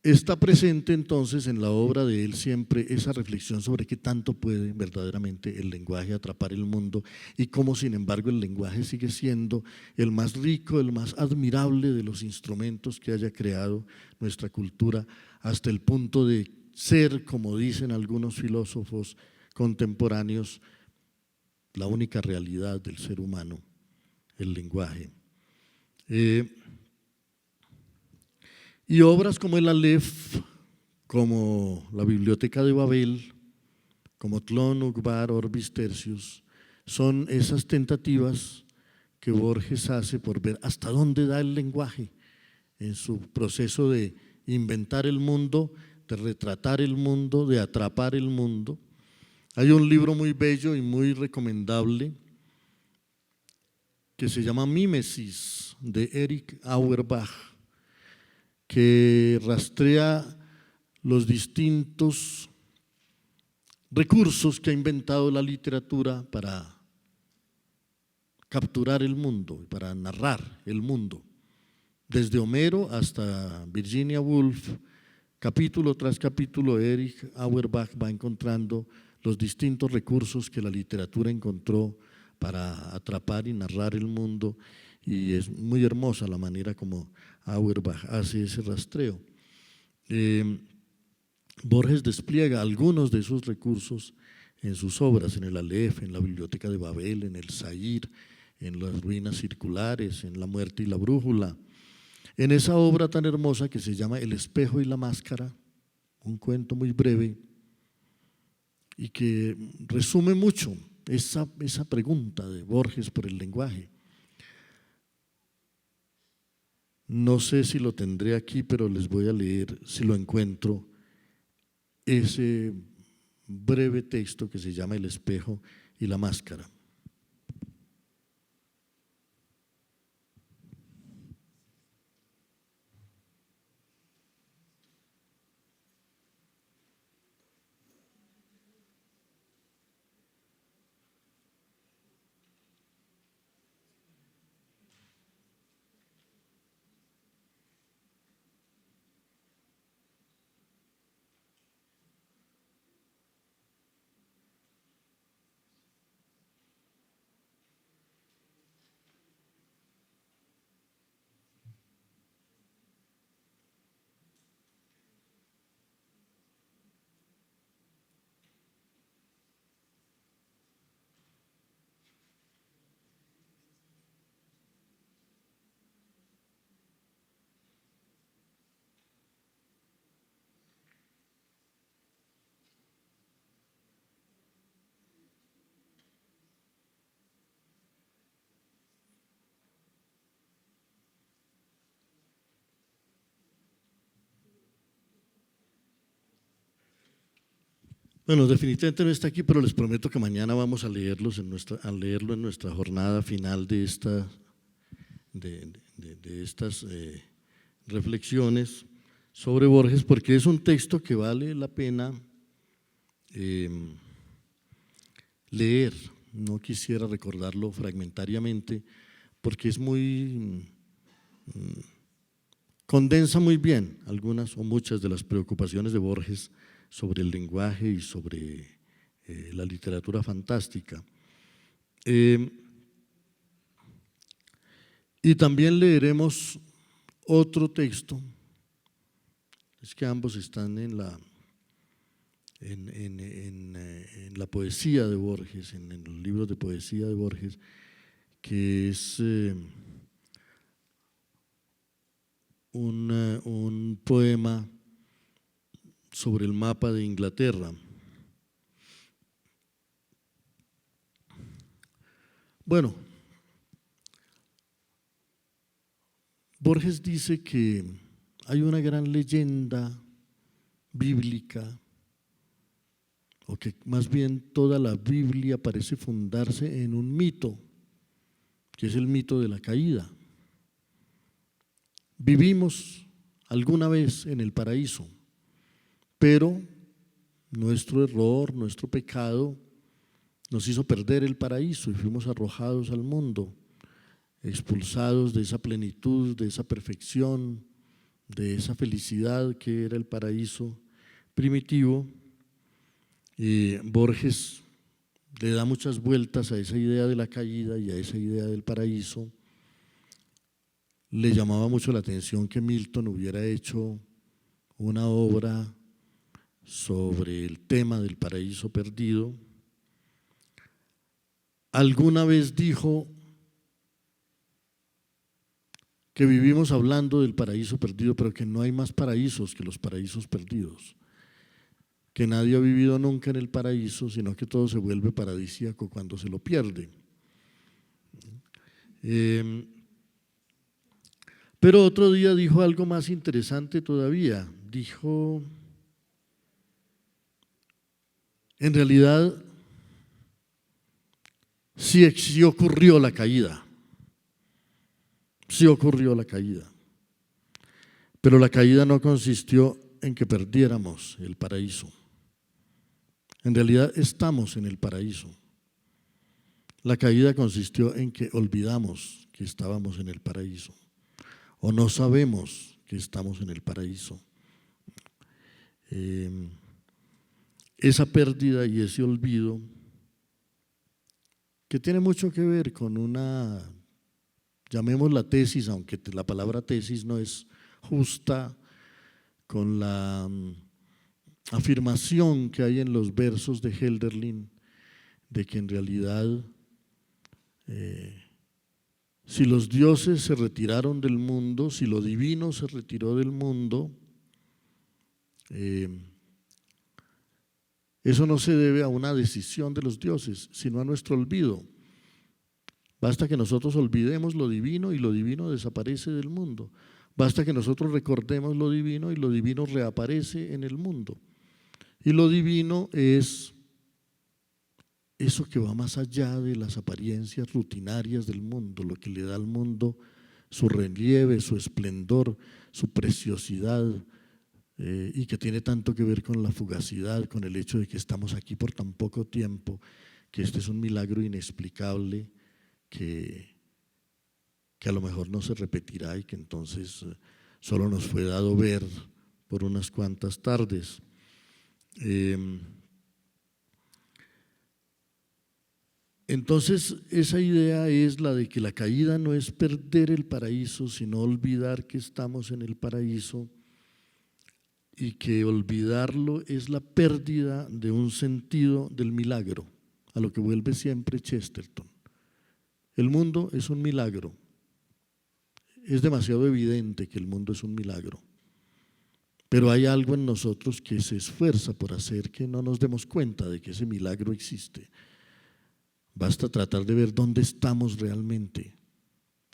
está presente entonces en la obra de él siempre esa reflexión sobre qué tanto puede verdaderamente el lenguaje atrapar el mundo y cómo sin embargo el lenguaje sigue siendo el más rico, el más admirable de los instrumentos que haya creado nuestra cultura, hasta el punto de ser, como dicen algunos filósofos contemporáneos, la única realidad del ser humano, el lenguaje. Y obras como el Aleph, como la Biblioteca de Babel, como Tlön, Uqbar, Orbis Tertius, son esas tentativas que Borges hace por ver hasta dónde da el lenguaje en su proceso de inventar el mundo, de retratar el mundo, de atrapar el mundo. Hay un libro muy bello y muy recomendable que se llama Mimesis, de Erich Auerbach, que rastrea los distintos recursos que ha inventado la literatura para capturar el mundo, para narrar el mundo. Desde Homero hasta Virginia Woolf, capítulo tras capítulo, Erich Auerbach va encontrando los distintos recursos que la literatura encontró para atrapar y narrar el mundo, y es muy hermosa la manera como Auerbach hace ese rastreo. Borges despliega algunos de esos recursos en sus obras, en el Aleph, en la Biblioteca de Babel, en el Zair, en las ruinas circulares, en La muerte y la brújula, en esa obra tan hermosa que se llama El espejo y la máscara, un cuento muy breve y que resume mucho esa pregunta de Borges por el lenguaje. No sé si lo tendré aquí, pero les voy a leer, si lo encuentro, ese breve texto que se llama El espejo y la máscara. Bueno, definitivamente no está aquí, pero les prometo que mañana vamos a leerlo en nuestra jornada final de estas reflexiones sobre Borges, porque es un texto que vale la pena leer. No quisiera recordarlo fragmentariamente, porque es condensa muy bien algunas o muchas de las preocupaciones de Borges sobre el lenguaje y sobre la literatura fantástica. Y también leeremos otro texto, es que ambos están en la poesía de Borges, en los libros de poesía de Borges, que es un poema sobre el mapa de Inglaterra. Bueno, Borges dice que hay una gran leyenda bíblica, o que más bien toda la Biblia parece fundarse en un mito, que es el mito de la caída. Vivimos alguna vez en el paraíso, pero nuestro error, nuestro pecado nos hizo perder el paraíso y fuimos arrojados al mundo, expulsados de esa plenitud, de esa perfección, de esa felicidad que era el paraíso primitivo. Borges le da muchas vueltas a esa idea de la caída y a esa idea del paraíso. Le llamaba mucho la atención que Milton hubiera hecho una obra sobre el tema del paraíso perdido. Alguna vez dijo que vivimos hablando del paraíso perdido, pero que no hay más paraísos que los paraísos perdidos, que nadie ha vivido nunca en el paraíso, sino que todo se vuelve paradisíaco cuando se lo pierde. Pero otro día dijo algo más interesante todavía. Dijo, en realidad, sí ocurrió la caída. Sí ocurrió la caída. Pero la caída no consistió en que perdiéramos el paraíso. En realidad estamos en el paraíso. La caída consistió en que olvidamos que estábamos en el paraíso o no sabemos que estamos en el paraíso. Esa pérdida y ese olvido, que tiene mucho que ver con una, llamémosla tesis, aunque la palabra tesis no es justa, con la afirmación que hay en los versos de Hölderlin de que en realidad si los dioses se retiraron del mundo, si lo divino se retiró del mundo, eso no se debe a una decisión de los dioses, sino a nuestro olvido. Basta que nosotros olvidemos lo divino y lo divino desaparece del mundo. Basta que nosotros recordemos lo divino y lo divino reaparece en el mundo. Y lo divino es eso que va más allá de las apariencias rutinarias del mundo, lo que le da al mundo su relieve, su esplendor, su preciosidad, y que tiene tanto que ver con la fugacidad, con el hecho de que estamos aquí por tan poco tiempo, que este es un milagro inexplicable que a lo mejor no se repetirá y que entonces solo nos fue dado ver por unas cuantas tardes. Entonces esa idea es la de que la caída no es perder el paraíso, sino olvidar que estamos en el paraíso, y que olvidarlo es la pérdida de un sentido del milagro, a lo que vuelve siempre Chesterton. El mundo es un milagro. Es demasiado evidente que el mundo es un milagro, pero hay algo en nosotros que se esfuerza por hacer que no nos demos cuenta de que ese milagro existe. Basta tratar de ver dónde estamos realmente.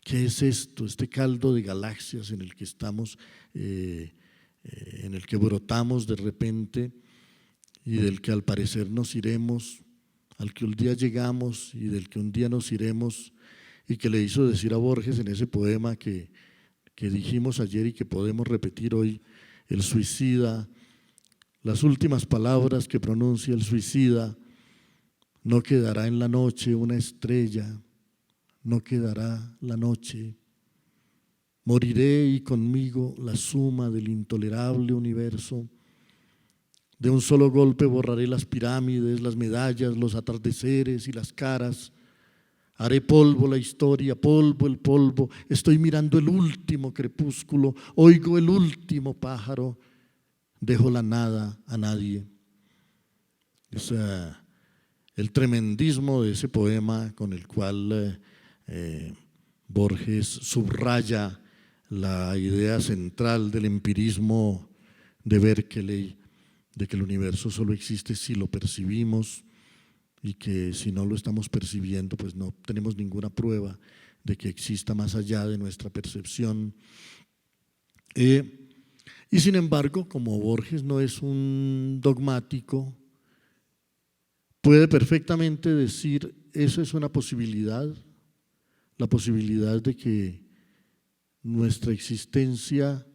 ¿Qué es esto? Este caldo de galaxias en el que estamos, en el que brotamos de repente y del que al parecer nos iremos, al que un día llegamos y del que un día nos iremos, y que le hizo decir a Borges en ese poema que dijimos ayer y que podemos repetir hoy, el suicida, las últimas palabras que pronuncia el suicida: no quedará en la noche una estrella, no quedará la noche. Moriré y conmigo la suma del intolerable universo. De un solo golpe borraré las pirámides, las medallas, los atardeceres y las caras. Haré polvo la historia, polvo el polvo. Estoy mirando el último crepúsculo, oigo el último pájaro. Dejo la nada a nadie. Es el tremendismo de ese poema con el cual Borges subraya la idea central del empirismo de Berkeley, de que el universo solo existe si lo percibimos y que si no lo estamos percibiendo, pues no tenemos ninguna prueba de que exista más allá de nuestra percepción. Y sin embargo, como Borges no es un dogmático, puede perfectamente decir, eso es una posibilidad, la posibilidad de que nuestra existencia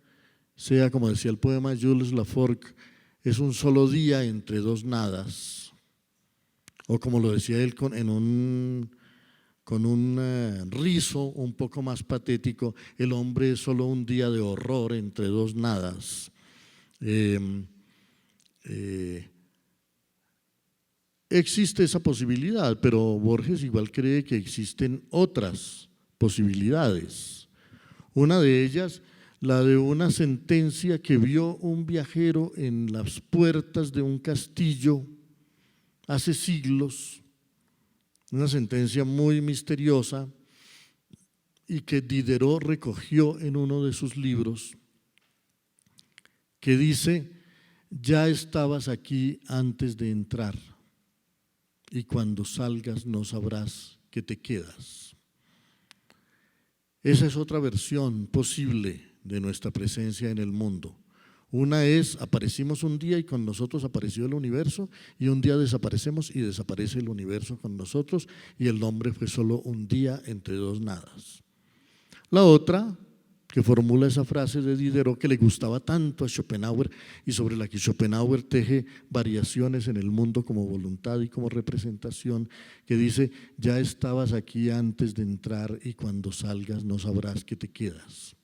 sea, como decía el poema de Jules Laforgue, es un solo día entre dos nadas, o como lo decía él con con un rizo un poco más patético: el hombre es solo un día de horror entre dos nadas. Existe esa posibilidad, pero Borges igual cree que existen otras posibilidades. Una de ellas, la de una sentencia que vio un viajero en las puertas de un castillo hace siglos, una sentencia muy misteriosa y que Diderot recogió en uno de sus libros, que dice: ya estabas aquí antes de entrar y cuando salgas no sabrás que te quedas. Esa es otra versión posible de nuestra presencia en el mundo. Una es: aparecimos un día y con nosotros apareció el universo, y un día desaparecemos y desaparece el universo con nosotros, y el hombre fue solo un día entre dos nadas. La otra, que formula esa frase de Diderot que le gustaba tanto a Schopenhauer y sobre la que Schopenhauer teje variaciones en el mundo como voluntad y como representación, que dice: ya estabas aquí antes de entrar y cuando salgas no sabrás que te quedas.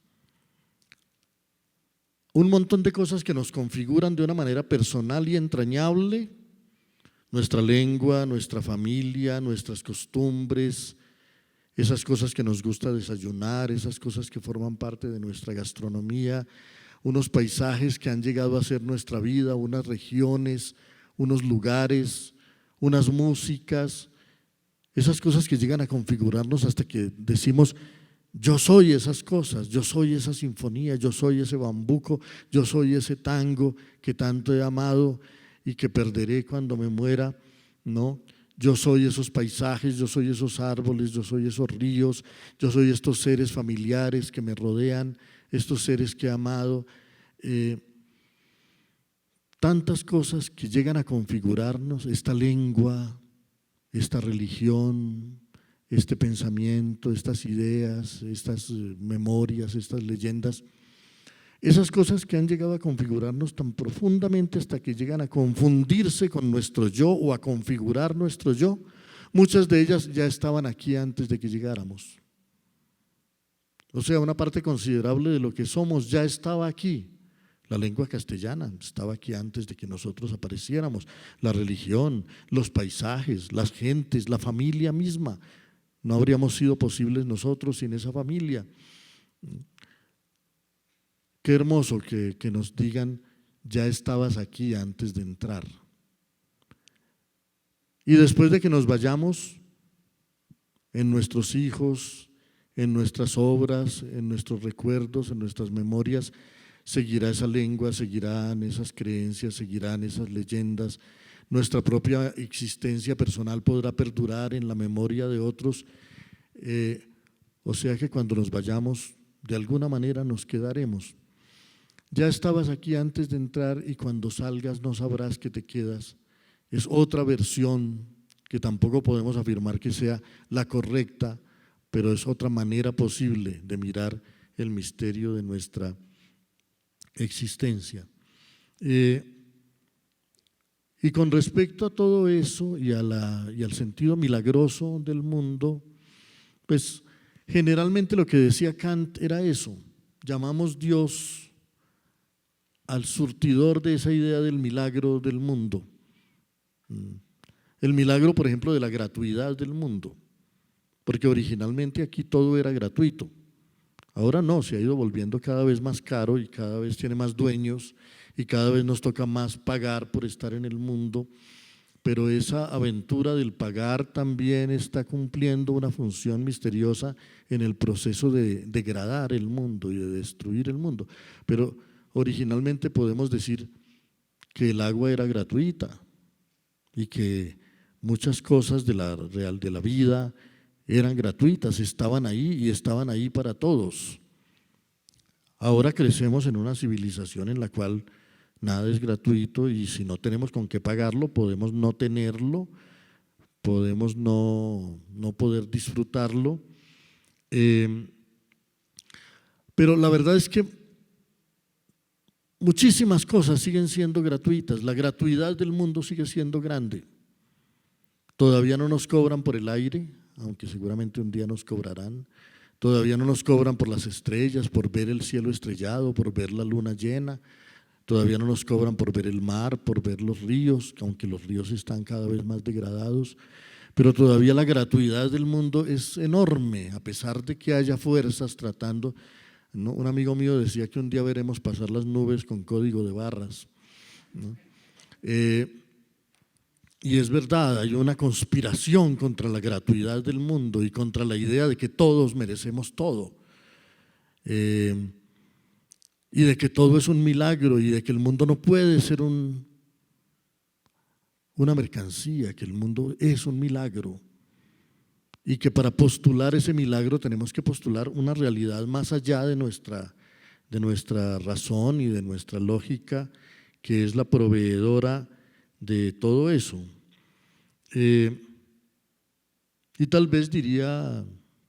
Un montón de cosas que nos configuran de una manera personal y entrañable: nuestra lengua, nuestra familia, nuestras costumbres, esas cosas que nos gusta desayunar, esas cosas que forman parte de nuestra gastronomía, unos paisajes que han llegado a ser nuestra vida, unas regiones, unos lugares, unas músicas, esas cosas que llegan a configurarnos hasta que decimos: yo soy esas cosas, yo soy esa sinfonía, yo soy ese bambuco, yo soy ese tango que tanto he amado y que perderé cuando me muera, ¿no? Yo soy esos paisajes, yo soy esos árboles, yo soy esos ríos, yo soy estos seres familiares que me rodean, estos seres que he amado. Tantas cosas que llegan a configurarnos, esta lengua, esta religión, este pensamiento, estas ideas, estas memorias, estas leyendas, esas cosas que han llegado a configurarnos tan profundamente hasta que llegan a confundirse con nuestro yo o a configurar nuestro yo, muchas de ellas ya estaban aquí antes de que llegáramos. O sea, una parte considerable de lo que somos ya estaba aquí. La lengua castellana estaba aquí antes de que nosotros apareciéramos, la religión, los paisajes, las gentes, la familia misma. No habríamos sido posibles nosotros sin esa familia. Qué hermoso que nos digan: ya estabas aquí antes de entrar. Y después de que nos vayamos, en nuestros hijos, en nuestras obras, en nuestros recuerdos, en nuestras memorias, seguirá esa lengua, seguirán esas creencias, seguirán esas leyendas. Nuestra propia existencia personal podrá perdurar en la memoria de otros. O sea que cuando nos vayamos, de alguna manera nos quedaremos. Ya estabas aquí antes de entrar y cuando salgas no sabrás que te quedas. Es otra versión que tampoco podemos afirmar que sea la correcta, pero es otra manera posible de mirar el misterio de nuestra existencia. Y con respecto a todo eso y al sentido milagroso del mundo, pues generalmente lo que decía Kant era eso: llamamos Dios al surtidor de esa idea del milagro del mundo. El milagro, por ejemplo, de la gratuidad del mundo, porque originalmente aquí todo era gratuito. Ahora no, se ha ido volviendo cada vez más caro y cada vez tiene más dueños y cada vez nos toca más pagar por estar en el mundo, pero esa aventura del pagar también está cumpliendo una función misteriosa en el proceso de degradar el mundo y de destruir el mundo. Pero originalmente podemos decir que el agua era gratuita y que muchas cosas de la vida eran gratuitas, estaban ahí y estaban ahí para todos. Ahora crecemos en una civilización en la cual nada es gratuito y si no tenemos con qué pagarlo, podemos no tenerlo, podemos no poder disfrutarlo. Pero la verdad es que muchísimas cosas siguen siendo gratuitas, la gratuidad del mundo sigue siendo grande. Todavía no nos cobran por el aire, aunque seguramente un día nos cobrarán. Todavía no nos cobran por las estrellas, por ver el cielo estrellado, por ver la luna llena. Todavía no nos cobran por ver el mar, por ver los ríos, aunque los ríos están cada vez más degradados. Pero todavía la gratuidad del mundo es enorme, a pesar de que haya fuerzas tratando. ¿No? Un amigo mío decía que un día veremos pasar las nubes con código de barras, ¿no? Y es verdad, hay una conspiración contra la gratuidad del mundo y contra la idea de que todos merecemos todo, y de que todo es un milagro y de que el mundo no puede ser una mercancía, que el mundo es un milagro y que para postular ese milagro tenemos que postular una realidad más allá de nuestra razón y de nuestra lógica, que es la proveedora de todo eso. Y tal vez diría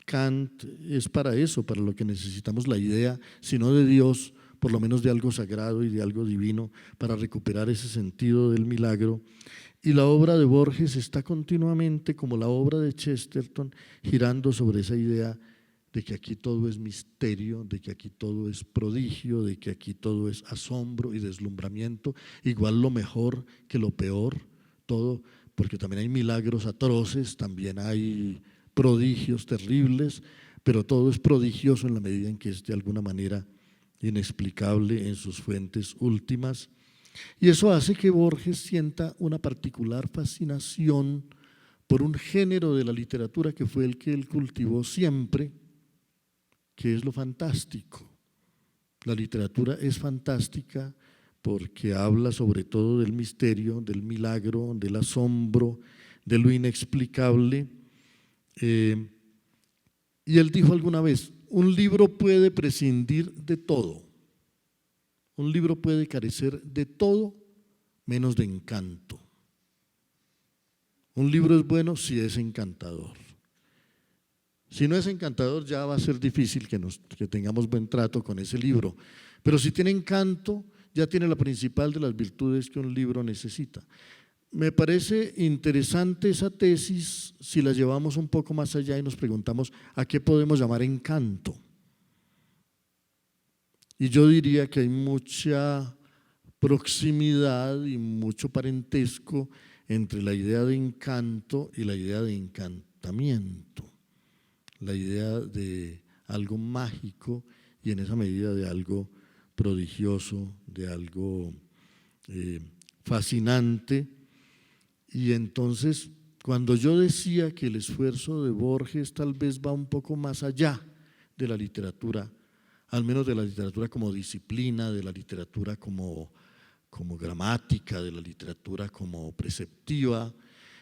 Kant, es para eso, para lo que necesitamos la idea, si no de Dios, por lo menos de algo sagrado y de algo divino, para recuperar ese sentido del milagro. Y la obra de Borges está continuamente, como la obra de Chesterton, girando sobre esa idea de que aquí todo es misterio, de que aquí todo es prodigio, de que aquí todo es asombro y deslumbramiento, igual lo mejor que lo peor, todo, porque también hay milagros atroces, también hay prodigios terribles, pero todo es prodigioso en la medida en que es de alguna manera inexplicable en sus fuentes últimas. Y eso hace que Borges sienta una particular fascinación por un género de la literatura que fue el que él cultivó siempre, que es lo fantástico. La literatura es fantástica porque habla sobre todo del misterio, del milagro, del asombro, de lo inexplicable. Y él dijo alguna vez, un libro puede prescindir de todo. Un libro puede carecer de todo menos de encanto. Un libro es bueno si es encantador. Si no es encantador, ya va a ser difícil que tengamos buen trato con ese libro. Pero si tiene encanto, ya tiene la principal de las virtudes que un libro necesita. Me parece interesante esa tesis si la llevamos un poco más allá y nos preguntamos a qué podemos llamar encanto. Y yo diría que hay mucha proximidad y mucho parentesco entre la idea de encanto y la idea de encantamiento, la idea de algo mágico y en esa medida de algo prodigioso, de algo fascinante. Y entonces, cuando yo decía que el esfuerzo de Borges tal vez va un poco más allá de la literatura, al menos de la literatura como disciplina, de la literatura como gramática, de la literatura como preceptiva,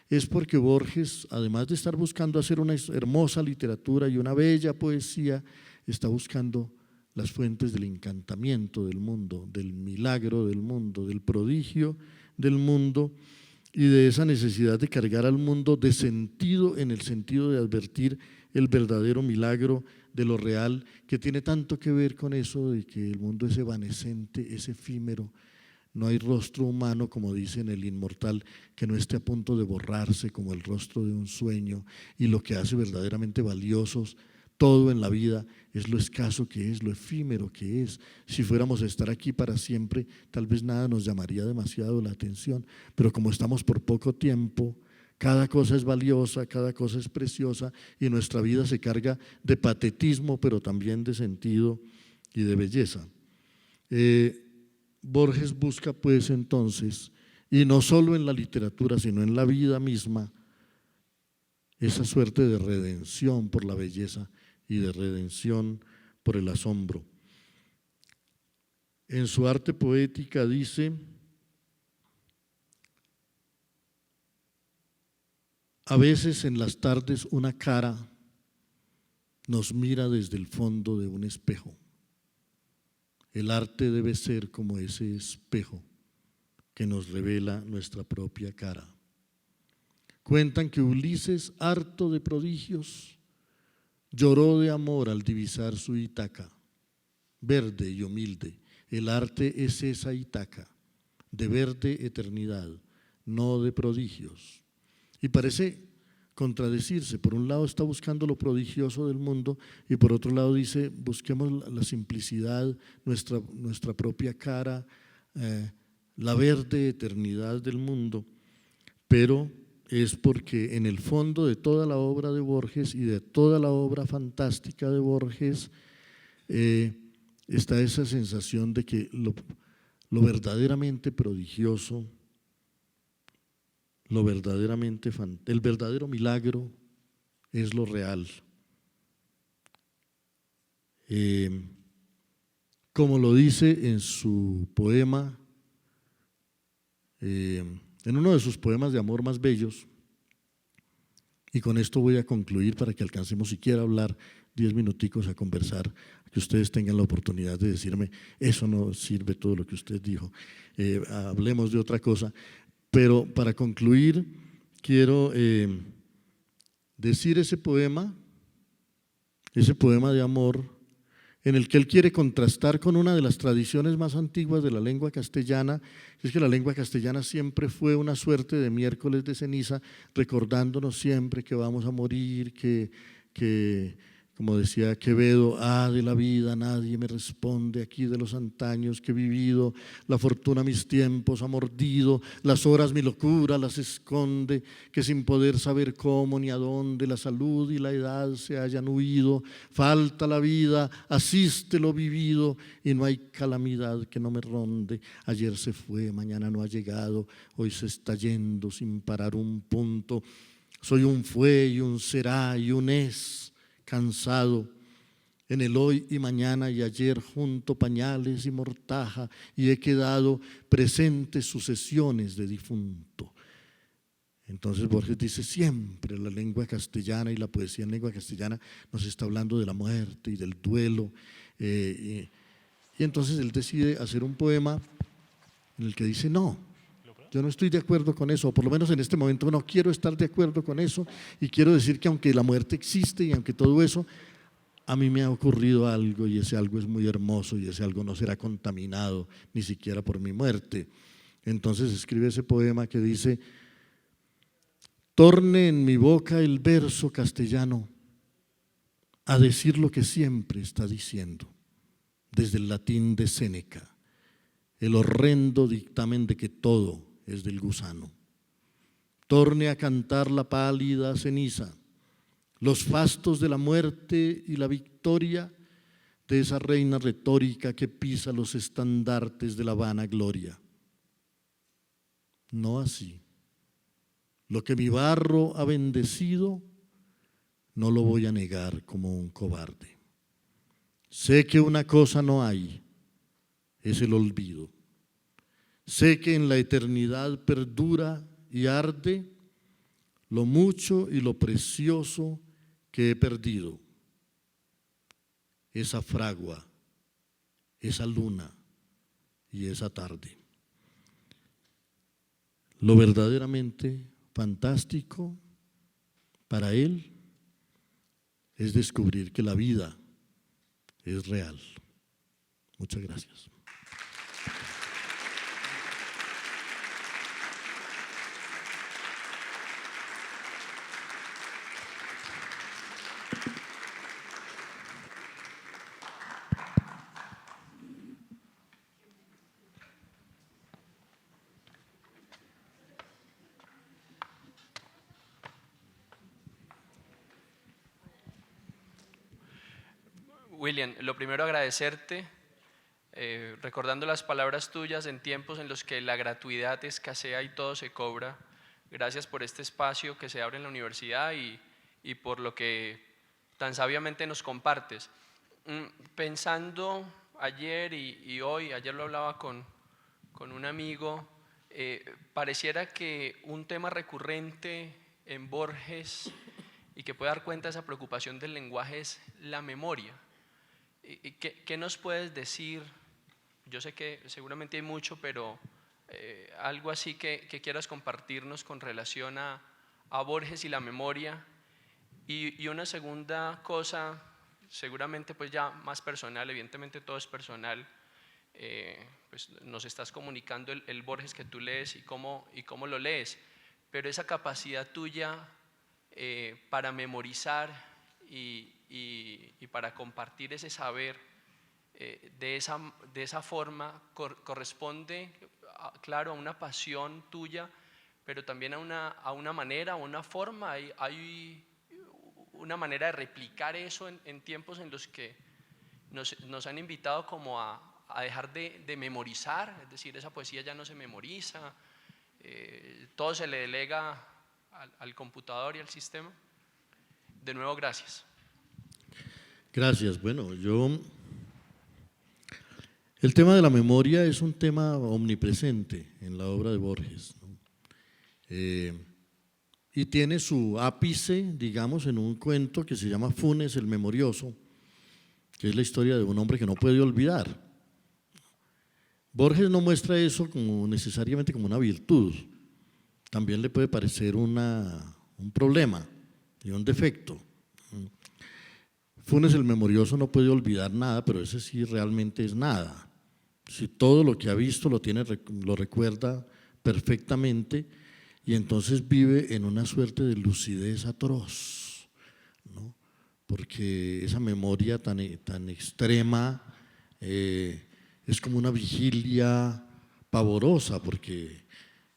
es porque Borges, además de estar buscando hacer una hermosa literatura y una bella poesía, está buscando las fuentes del encantamiento del mundo, del milagro del mundo, del prodigio del mundo y de esa necesidad de cargar al mundo de sentido, en el sentido de advertir el verdadero milagro de lo real, que tiene tanto que ver con eso de que el mundo es evanescente, es efímero. No hay rostro humano, como dice en El Inmortal, que no esté a punto de borrarse como el rostro de un sueño, y lo que hace verdaderamente valiosos todo en la vida es lo escaso que es, lo efímero que es. Si fuéramos a estar aquí para siempre, tal vez nada nos llamaría demasiado la atención, pero como estamos por poco tiempo, cada cosa es valiosa, cada cosa es preciosa y nuestra vida se carga de patetismo, pero también de sentido y de belleza. Borges busca pues entonces, y no solo en la literatura, sino en la vida misma, esa suerte de redención por la belleza y de redención por el asombro. En su arte poética dice: a veces en las tardes una cara nos mira desde el fondo de un espejo. El arte debe ser como ese espejo que nos revela nuestra propia cara. Cuentan que Ulises, harto de prodigios, lloró de amor al divisar su Ítaca, verde y humilde. El arte es esa Ítaca, de verde eternidad, no de prodigios. Y parece contradecirse. Por un lado está buscando lo prodigioso del mundo y por otro lado dice, busquemos la simplicidad, nuestra propia cara, la verde eternidad del mundo. Pero es porque en el fondo de toda la obra de Borges y de toda la obra fantástica de Borges está esa sensación de que lo verdaderamente prodigioso, el verdadero milagro es lo real. Como lo dice en su poema, en uno de sus poemas de amor más bellos, y con esto voy a concluir para que alcancemos siquiera a hablar 10 minuticos a conversar, que ustedes tengan la oportunidad de decirme, eso no sirve todo lo que usted dijo, hablemos de otra cosa. Pero para concluir, quiero decir ese poema de amor, en el que él quiere contrastar con una de las tradiciones más antiguas de la lengua castellana, es que la lengua castellana siempre fue una suerte de miércoles de ceniza, recordándonos siempre que vamos a morir, que como decía Quevedo, de la vida nadie me responde, aquí de los antaños que he vivido, la fortuna mis tiempos ha mordido, las horas mi locura las esconde, que sin poder saber cómo ni a dónde la salud y la edad se hayan huido, falta la vida, asiste lo vivido y no hay calamidad que no me ronde, ayer se fue, mañana no ha llegado, hoy se está yendo sin parar un punto, soy un fue y un será y un es, cansado, en el hoy y mañana y ayer junto pañales y mortaja y he quedado presentes sucesiones de difunto. Entonces Borges dice siempre la lengua castellana y la poesía en lengua castellana nos está hablando de la muerte y del duelo y entonces él decide hacer un poema en el que dice no, yo no estoy de acuerdo con eso, o por lo menos en este momento no quiero estar de acuerdo con eso y quiero decir que aunque la muerte existe y aunque todo eso, a mí me ha ocurrido algo y ese algo es muy hermoso y ese algo no será contaminado ni siquiera por mi muerte. Entonces escribe ese poema que dice, torne en mi boca el verso castellano a decir lo que siempre está diciendo, desde el latín de Séneca, el horrendo dictamen de que todo es del gusano. Torne a cantar la pálida ceniza, los fastos de la muerte y la victoria de esa reina retórica que pisa los estandartes de la vana gloria. No así. Lo que mi barro ha bendecido, no lo voy a negar como un cobarde. Sé que una cosa no hay, es el olvido. Sé que en la eternidad perdura y arde lo mucho y lo precioso que he perdido. Esa fragua, esa luna y esa tarde. Lo verdaderamente fantástico para él es descubrir que la vida es real. Muchas gracias. William, lo primero agradecerte, recordando las palabras tuyas en tiempos en los que la gratuidad escasea y todo se cobra. Gracias por este espacio que se abre en la universidad y por lo que tan sabiamente nos compartes. Pensando ayer y hoy, ayer lo hablaba con un amigo, pareciera que un tema recurrente en Borges y que puede dar cuenta de esa preocupación del lenguaje es la memoria. ¿Qué nos puedes decir? Yo sé que seguramente hay mucho, pero algo así que quieras compartirnos con relación a Borges y la memoria. Y una segunda cosa, seguramente pues ya más personal, evidentemente todo es personal, pues nos estás comunicando el Borges que tú lees y cómo lo lees, pero esa capacidad tuya para memorizar y para compartir ese saber de esa forma corresponde, claro, a una pasión tuya, pero también a una manera, a una forma, hay una manera de replicar eso en tiempos en los que nos han invitado como a dejar de memorizar, es decir, esa poesía ya no se memoriza, todo se le delega al computador y al sistema. De nuevo, gracias. Gracias. Bueno, el tema de la memoria es un tema omnipresente en la obra de Borges, ¿no? Y tiene su ápice, digamos, en un cuento que se llama Funes el Memorioso, que es la historia de un hombre que no puede olvidar. Borges no muestra eso necesariamente como una virtud, también le puede parecer un problema y un defecto. Funes el Memorioso no puede olvidar nada, pero ese sí realmente es nada. Si todo lo que ha visto lo recuerda perfectamente, y entonces vive en una suerte de lucidez atroz, ¿no? Porque esa memoria tan extrema es como una vigilia pavorosa, porque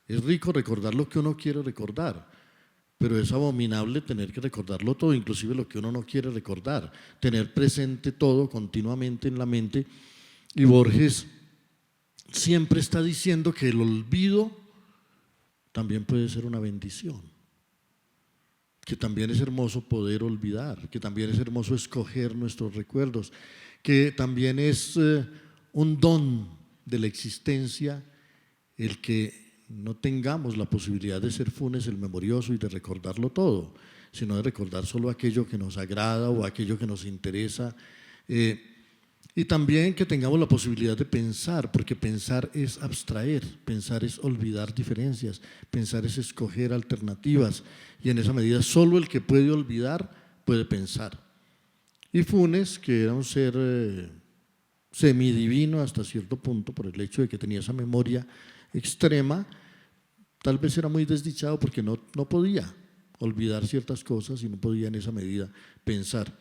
es rico recordar lo que uno quiere recordar, pero es abominable tener que recordarlo todo, inclusive lo que uno no quiere recordar, tener presente todo continuamente en la mente. Y Borges siempre está diciendo que el olvido también puede ser una bendición, que también es hermoso poder olvidar, que también es hermoso escoger nuestros recuerdos, que también es un don de la existencia el que no tengamos la posibilidad de ser Funes el Memorioso y de recordarlo todo, sino de recordar solo aquello que nos agrada o aquello que nos interesa, y también que tengamos la posibilidad de pensar, porque pensar es abstraer, pensar es olvidar diferencias, pensar es escoger alternativas, y en esa medida solo el que puede olvidar puede pensar. Y Funes, que era un ser semidivino hasta cierto punto por el hecho de que tenía esa memoria extrema, tal vez era muy desdichado porque no podía olvidar ciertas cosas y no podía en esa medida pensar.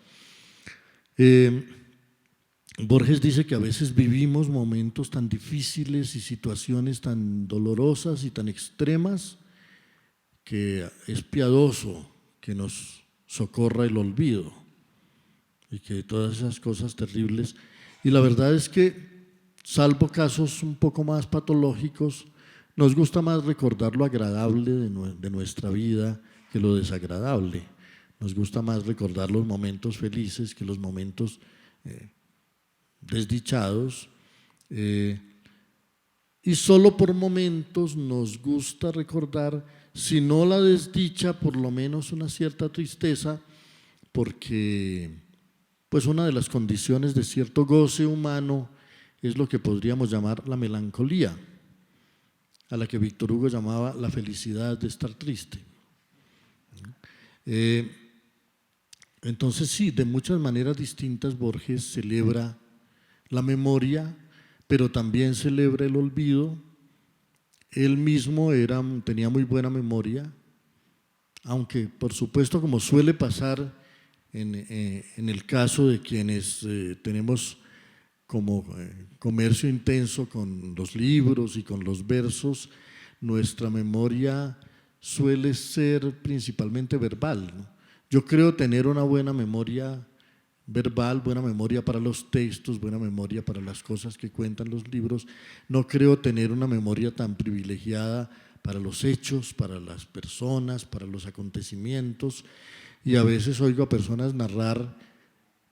Borges dice que a veces vivimos momentos tan difíciles y situaciones tan dolorosas y tan extremas que es piadoso que nos socorra el olvido y que todas esas cosas terribles. Y la verdad es que, salvo casos un poco más patológicos, nos gusta más recordar lo agradable de nuestra vida que lo desagradable. Nos gusta más recordar los momentos felices que los momentos desdichados, y solo por momentos nos gusta recordar, si no la desdicha, por lo menos una cierta tristeza, porque pues una de las condiciones de cierto goce humano es lo que podríamos llamar la melancolía, a la que Víctor Hugo llamaba la felicidad de estar triste. Entonces sí, de muchas maneras distintas Borges celebra la memoria, pero también celebra el olvido. Él mismo tenía muy buena memoria, aunque por supuesto, como suele pasar en el caso de quienes tenemos como comercio intenso con los libros y con los versos, nuestra memoria suele ser principalmente verbal, ¿no? Yo creo tener una buena memoria verbal, buena memoria para los textos, buena memoria para las cosas que cuentan los libros. No creo tener una memoria tan privilegiada para los hechos, para las personas, para los acontecimientos, y a veces oigo a personas narrar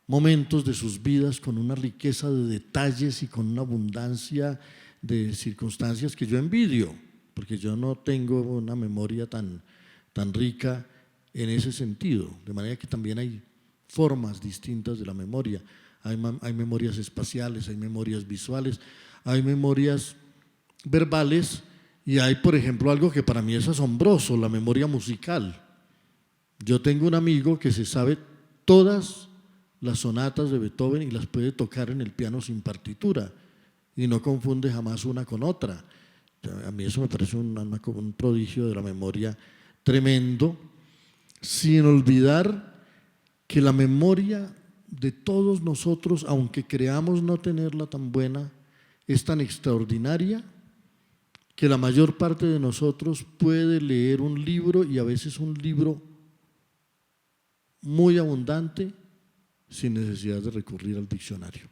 momentos de sus vidas con una riqueza de detalles y con una abundancia de circunstancias que yo envidio, porque yo no tengo una memoria tan rica en ese sentido, de manera que también hay formas distintas de la memoria. Hay memorias espaciales, hay memorias visuales, hay memorias verbales, y hay, por ejemplo, algo que para mí es asombroso, la memoria musical. Yo tengo un amigo que se sabe todas las sonatas de Beethoven y las puede tocar en el piano sin partitura y no confunde jamás una con otra. A mí eso me parece un prodigio de la memoria tremendo. sin olvidar que la memoria de todos nosotros, aunque creamos no tenerla tan buena, es tan extraordinaria que la mayor parte de nosotros puede leer un libro, y a veces un libro muy abundante, sin necesidad de recurrir al diccionario.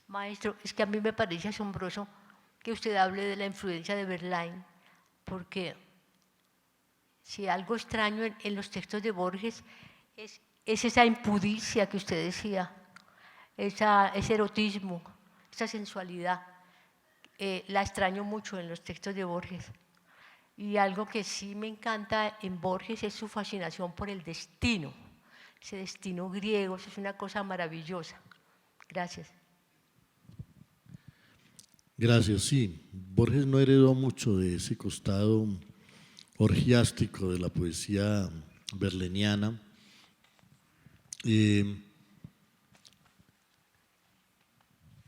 Maestro, es que a mí me parece asombroso que usted hable de la influencia de Verlaine, porque si algo extraño en los textos de Borges es esa impudicia que usted decía, ese erotismo, esa sensualidad. La extraño mucho en los textos de Borges. Y algo que sí me encanta en Borges es su fascinación por el destino, ese destino griego, eso es una cosa maravillosa. Gracias. Gracias, sí. Borges no heredó mucho de ese costado orgiástico de la poesía verleniana.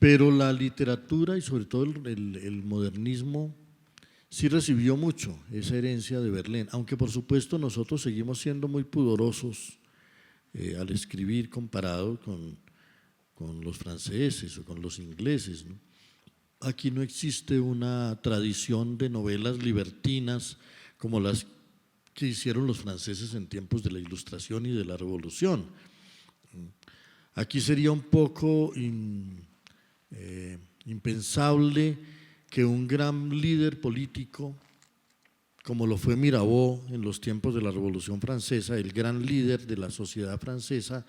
Pero la literatura y sobre todo el modernismo sí recibió mucho esa herencia de Verlaine, aunque por supuesto nosotros seguimos siendo muy pudorosos al escribir comparado con los franceses o con los ingleses, ¿no? Aquí no existe una tradición de novelas libertinas como las que hicieron los franceses en tiempos de la Ilustración y de la Revolución. Aquí sería un poco impensable que un gran líder político, como lo fue Mirabeau en los tiempos de la Revolución Francesa, el gran líder de la sociedad francesa,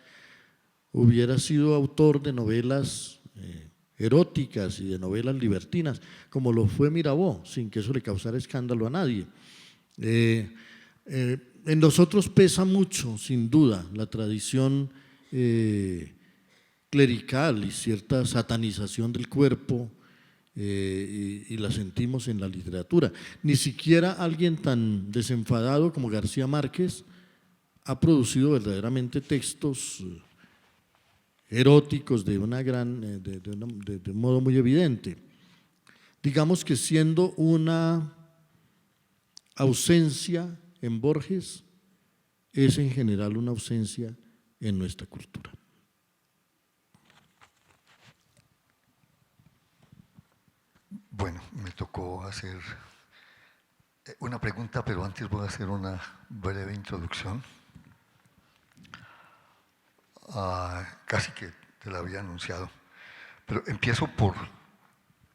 hubiera sido autor de novelas eróticas y de novelas libertinas, como lo fue Mirabeau, sin que eso le causara escándalo a nadie. En nosotros pesa mucho, sin duda, la tradición clerical y cierta satanización del cuerpo, y la sentimos en la literatura. Ni siquiera alguien tan desenfadado como García Márquez ha producido verdaderamente textos eróticos de un modo muy evidente. Digamos que siendo una ausencia en Borges, es en general una ausencia en nuestra cultura. Bueno, me tocó hacer una pregunta, pero antes voy a hacer una breve introducción. Casi que te la había anunciado, pero empiezo por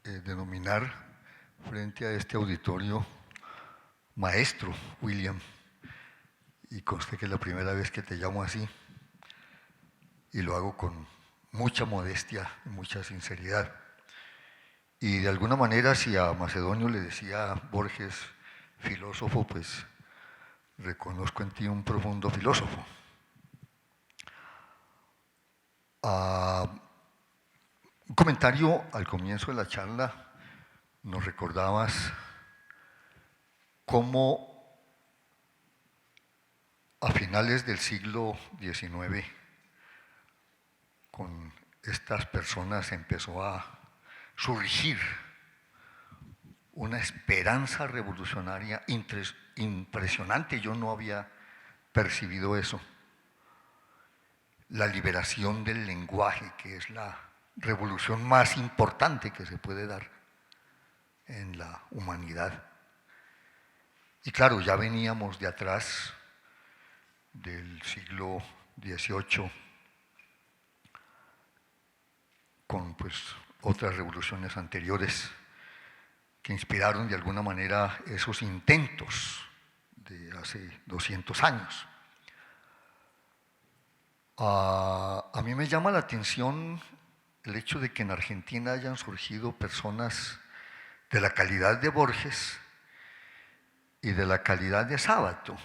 denominar frente a este auditorio maestro William, y conste que es la primera vez que te llamo así, y lo hago con mucha modestia y mucha sinceridad. Y de alguna manera, si a Macedonio le decía Borges filósofo, pues reconozco en ti un profundo filósofo. Un comentario al comienzo de la charla, nos recordabas cómo a finales del siglo XIX, con estas personas empezó a surgir una esperanza revolucionaria impresionante. Yo no había percibido eso. La liberación del lenguaje, que es la revolución más importante que se puede dar en la humanidad. Y claro, ya veníamos de atrás del siglo XVIII con pues otras revoluciones anteriores que inspiraron de alguna manera esos intentos de hace 200 años. A mí me llama la atención el hecho de que en Argentina hayan surgido personas de la calidad de Borges y de la calidad de Sábato.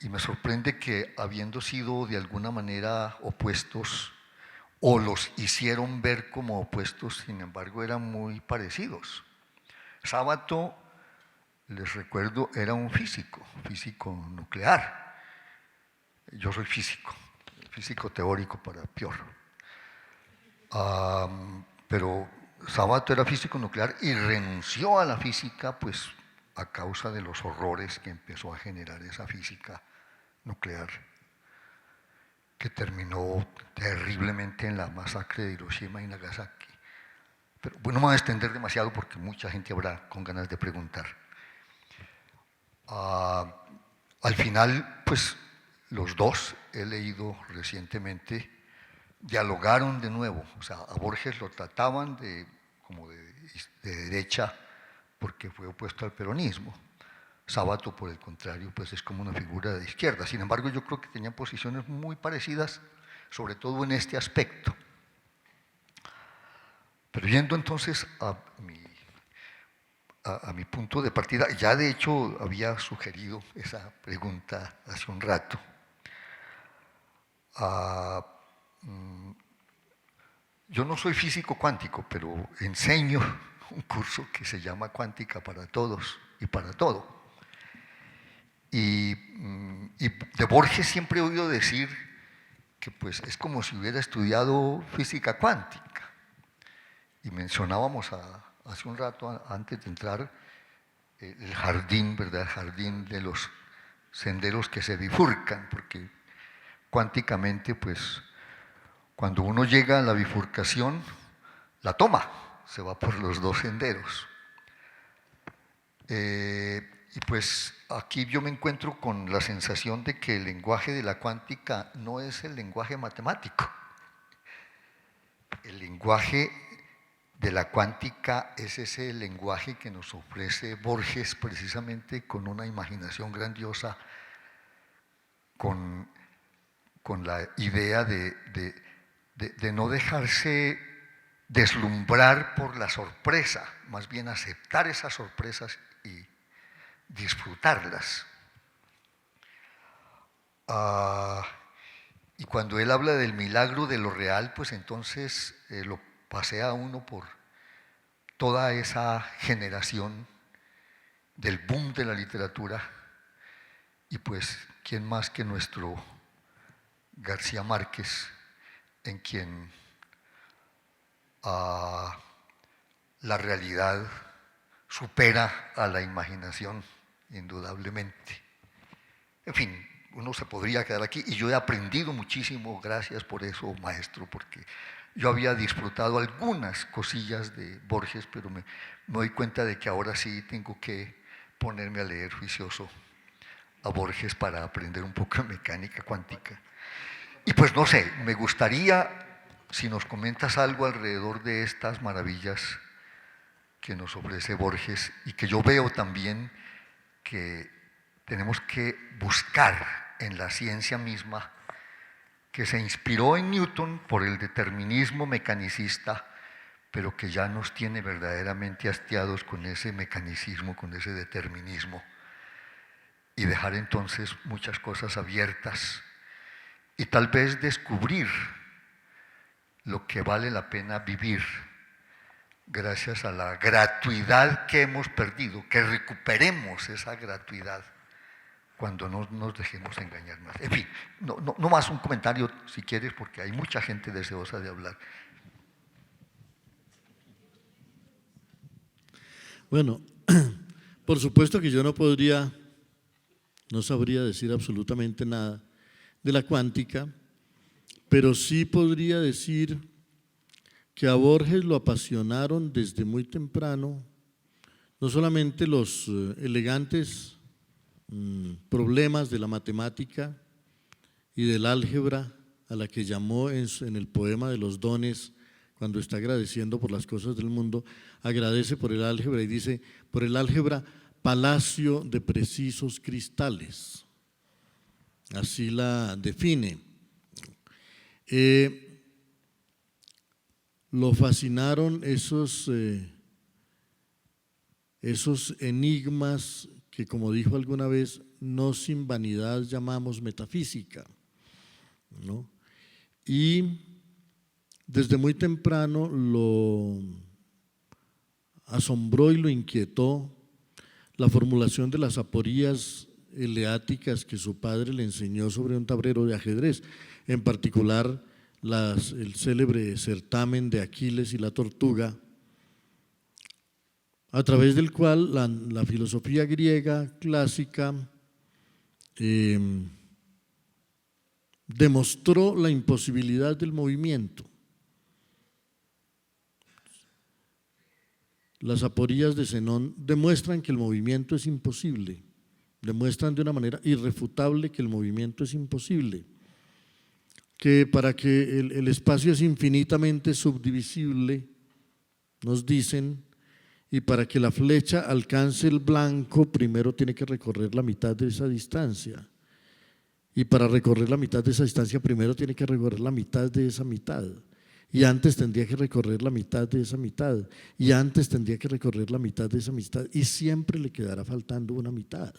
Y me sorprende que, habiendo sido de alguna manera opuestos, o los hicieron ver como opuestos, sin embargo eran muy parecidos. Sábato les recuerdo, era un físico nuclear. Yo soy físico teórico para peor. Pero Sabato era físico nuclear y renunció a la física pues a causa de los horrores que empezó a generar esa física nuclear, que terminó terriblemente en la masacre de Hiroshima y Nagasaki. Pero bueno, no me voy a extender demasiado porque mucha gente habrá con ganas de preguntar. Al final, pues los dos, he leído recientemente, dialogaron de nuevo. O sea, a Borges lo trataban como de derecha porque fue opuesto al peronismo. Sabato, por el contrario, pues es como una figura de izquierda. Sin embargo, yo creo que tenían posiciones muy parecidas, sobre todo en este aspecto. Pero yendo entonces a mi punto de partida, ya de hecho había sugerido esa pregunta hace un rato. Yo no soy físico cuántico, pero enseño un curso que se llama Cuántica para Todos y para Todo. Y de Borges siempre he oído decir que pues es como si hubiera estudiado física cuántica. Y mencionábamos hace un rato, antes de entrar, el jardín, ¿verdad? El jardín de los senderos que se bifurcan, porque cuánticamente, pues, cuando uno llega a la bifurcación, la toma, se va por los dos senderos. Y pues aquí yo me encuentro con la sensación de que el lenguaje de la cuántica no es el lenguaje matemático. El lenguaje de la cuántica es ese lenguaje que nos ofrece Borges precisamente con una imaginación grandiosa, con la idea de no dejarse deslumbrar por la sorpresa, más bien aceptar esas sorpresas y disfrutarlas. Y cuando él habla del milagro de lo real, pues entonces lo pasea uno por toda esa generación del boom de la literatura, y pues quién más que nuestro García Márquez, en quien la realidad supera a la imaginación, indudablemente. En fin, uno se podría quedar aquí y yo he aprendido muchísimo, gracias por eso, maestro, porque yo había disfrutado algunas cosillas de Borges, pero me doy cuenta de que ahora sí tengo que ponerme a leer juicioso a Borges para aprender un poco de mecánica cuántica. Y pues no sé, me gustaría si nos comentas algo alrededor de estas maravillas que nos ofrece Borges y que yo veo también que tenemos que buscar en la ciencia misma, que se inspiró en Newton por el determinismo mecanicista, pero que ya nos tiene verdaderamente hastiados con ese mecanicismo, con ese determinismo, y dejar entonces muchas cosas abiertas y tal vez descubrir lo que vale la pena vivir gracias a la gratuidad que hemos perdido, que recuperemos esa gratuidad cuando no nos dejemos engañar más. En fin, no más un comentario si quieres, porque hay mucha gente deseosa de hablar. Bueno, por supuesto que yo no sabría decir absolutamente nada de la cuántica, pero sí podría decir que a Borges lo apasionaron desde muy temprano, no solamente los elegantes problemas de la matemática y del álgebra, a la que llamó en el poema de los dones, cuando está agradeciendo por las cosas del mundo, agradece por el álgebra y dice, por el álgebra, palacio de precisos cristales. Así la define. Lo fascinaron esos enigmas que, como dijo alguna vez, no sin vanidad llamamos metafísica, ¿no? Y desde muy temprano lo asombró y lo inquietó la formulación de las aporías eleáticas que su padre le enseñó sobre un tablero de ajedrez, en particular el célebre certamen de Aquiles y la tortuga, a través del cual la filosofía griega clásica demostró la imposibilidad del movimiento. Las aporías de Zenón demuestran que el movimiento es imposible, demuestran de una manera irrefutable que el movimiento es imposible, que para que el espacio es infinitamente subdivisible, nos dicen, y para que la flecha alcance el blanco, primero tiene que recorrer la mitad de esa distancia. Y para recorrer la mitad de esa distancia, primero tiene que recorrer la mitad de esa mitad. Y antes tendría que recorrer la mitad de esa mitad. Y antes tendría que recorrer la mitad de esa mitad. Y siempre le quedará faltando una mitad.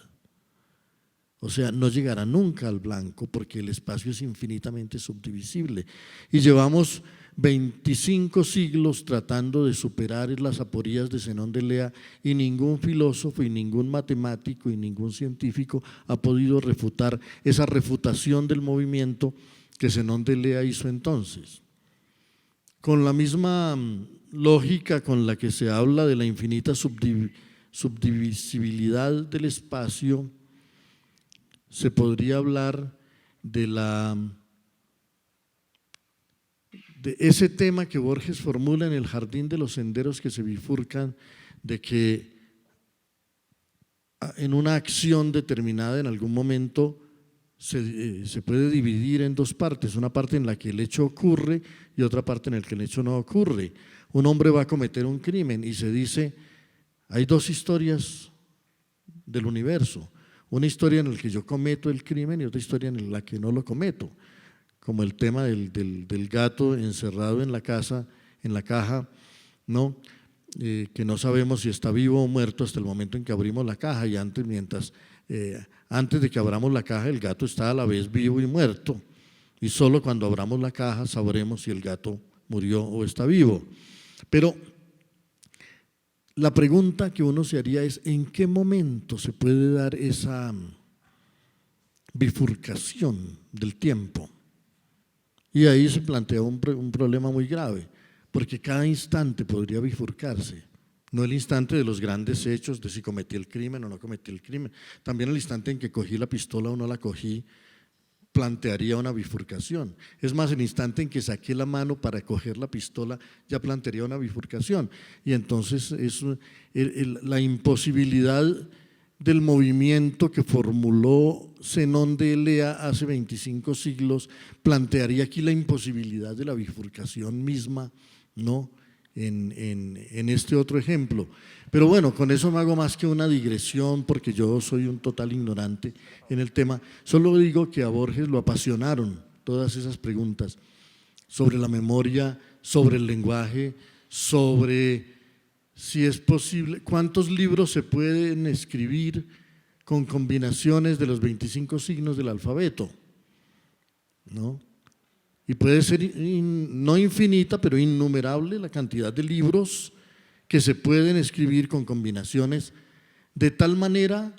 O sea, no llegará nunca al blanco porque el espacio es infinitamente subdivisible. Y llevamos 25 siglos tratando de superar las aporías de Zenón de Elea y ningún filósofo y ningún matemático y ningún científico ha podido refutar esa refutación del movimiento que Zenón de Elea hizo entonces. Con la misma lógica con la que se habla de la infinita subdivisibilidad del espacio, se podría hablar de ese tema que Borges formula en el Jardín de los senderos que se bifurcan, de que en una acción determinada en algún momento se puede dividir en dos partes, una parte en la que el hecho ocurre y otra parte en la que el hecho no ocurre. Un hombre va a cometer un crimen y se dice, hay dos historias del universo, una historia en la que yo cometo el crimen y otra historia en la que no lo cometo, como el tema del gato encerrado en la casa, en la caja, ¿no? Que no sabemos si está vivo o muerto hasta el momento en que abrimos la caja, y antes de que abramos la caja el gato está a la vez vivo y muerto, y solo cuando abramos la caja sabremos si el gato murió o está vivo. Pero la pregunta que uno se haría es, ¿en qué momento se puede dar esa bifurcación del tiempo? Y ahí se plantea un problema muy grave, porque cada instante podría bifurcarse, no el instante de los grandes hechos, de si cometí el crimen o no cometí el crimen, también el instante en que cogí la pistola o no la cogí, plantearía una bifurcación. Es más, el instante en que saqué la mano para coger la pistola ya plantearía una bifurcación, y entonces la imposibilidad del movimiento que formuló Zenón de Elea hace 25 siglos plantearía aquí la imposibilidad de la bifurcación misma, ¿no? En este otro ejemplo. Pero bueno, con eso no hago más que una digresión porque yo soy un total ignorante en el tema. Solo digo que a Borges lo apasionaron todas esas preguntas sobre la memoria, sobre el lenguaje, sobre si es posible, cuántos libros se pueden escribir con combinaciones de los 25 signos del alfabeto, ¿no? Y puede ser no infinita, pero innumerable la cantidad de libros que se pueden escribir con combinaciones, de tal manera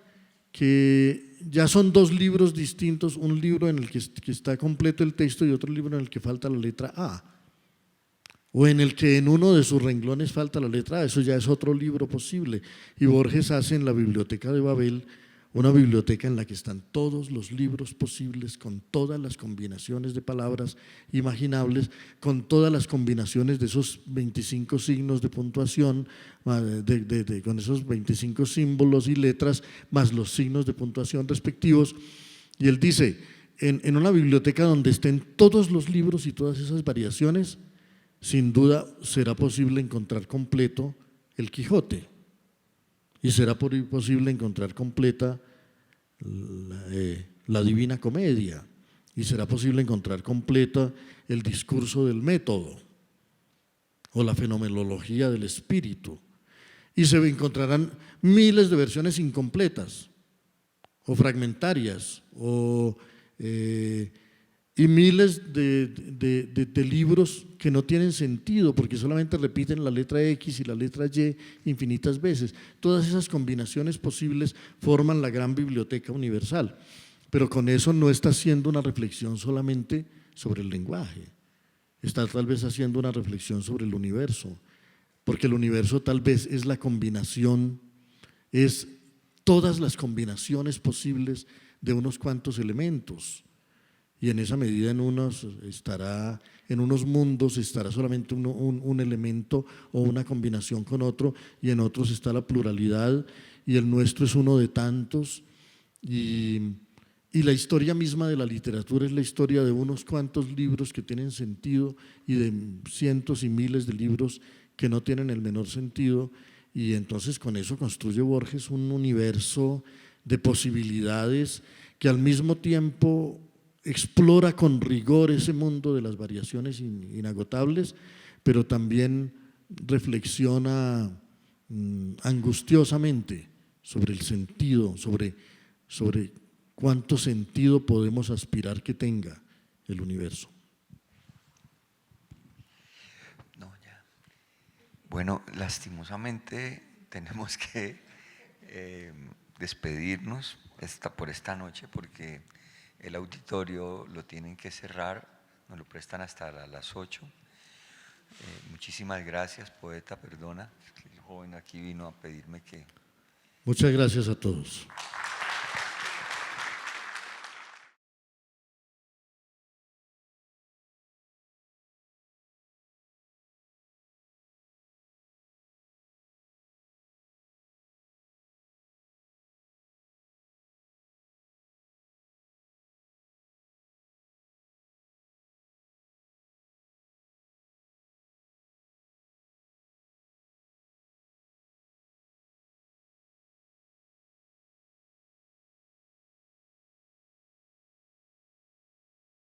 que ya son dos libros distintos, un libro en el que está completo el texto y otro libro en el que falta la letra A, o en el que en uno de sus renglones falta la letra A. Eso ya es otro libro posible. Y Borges hace en la Biblioteca de Babel una biblioteca en la que están todos los libros posibles, con todas las combinaciones de palabras imaginables, con todas las combinaciones de esos 25 signos de puntuación, con esos 25 símbolos y letras, más los signos de puntuación respectivos. Y él dice, en una biblioteca donde estén todos los libros y todas esas variaciones, sin duda será posible encontrar completo el Quijote, y será posible encontrar completa la Divina Comedia, y será posible encontrar completa el discurso del método o la fenomenología del espíritu, y se encontrarán miles de versiones incompletas o fragmentarias y miles de libros que no tienen sentido porque solamente repiten la letra X y la letra Y infinitas veces. Todas esas combinaciones posibles forman la gran biblioteca universal, pero con eso no está haciendo una reflexión solamente sobre el lenguaje, está tal vez haciendo una reflexión sobre el universo, porque el universo tal vez es la combinación, es todas las combinaciones posibles de unos cuantos elementos. Y en esa medida en unos mundos estará solamente un elemento o una combinación con otro, y en otros está la pluralidad, y el nuestro es uno de tantos. Y la historia misma de la literatura es la historia de unos cuantos libros que tienen sentido y de cientos y miles de libros que no tienen el menor sentido, y entonces con eso construye Borges un universo de posibilidades que al mismo tiempo explora con rigor ese mundo de las variaciones inagotables, pero también reflexiona angustiosamente sobre el sentido, sobre cuánto sentido podemos aspirar que tenga el universo. No, ya. Bueno, lastimosamente tenemos que despedirnos por esta noche porque el auditorio lo tienen que cerrar, nos lo prestan hasta las 8. Muchísimas gracias, poeta, perdona, el joven aquí vino a pedirme que… Muchas gracias a todos.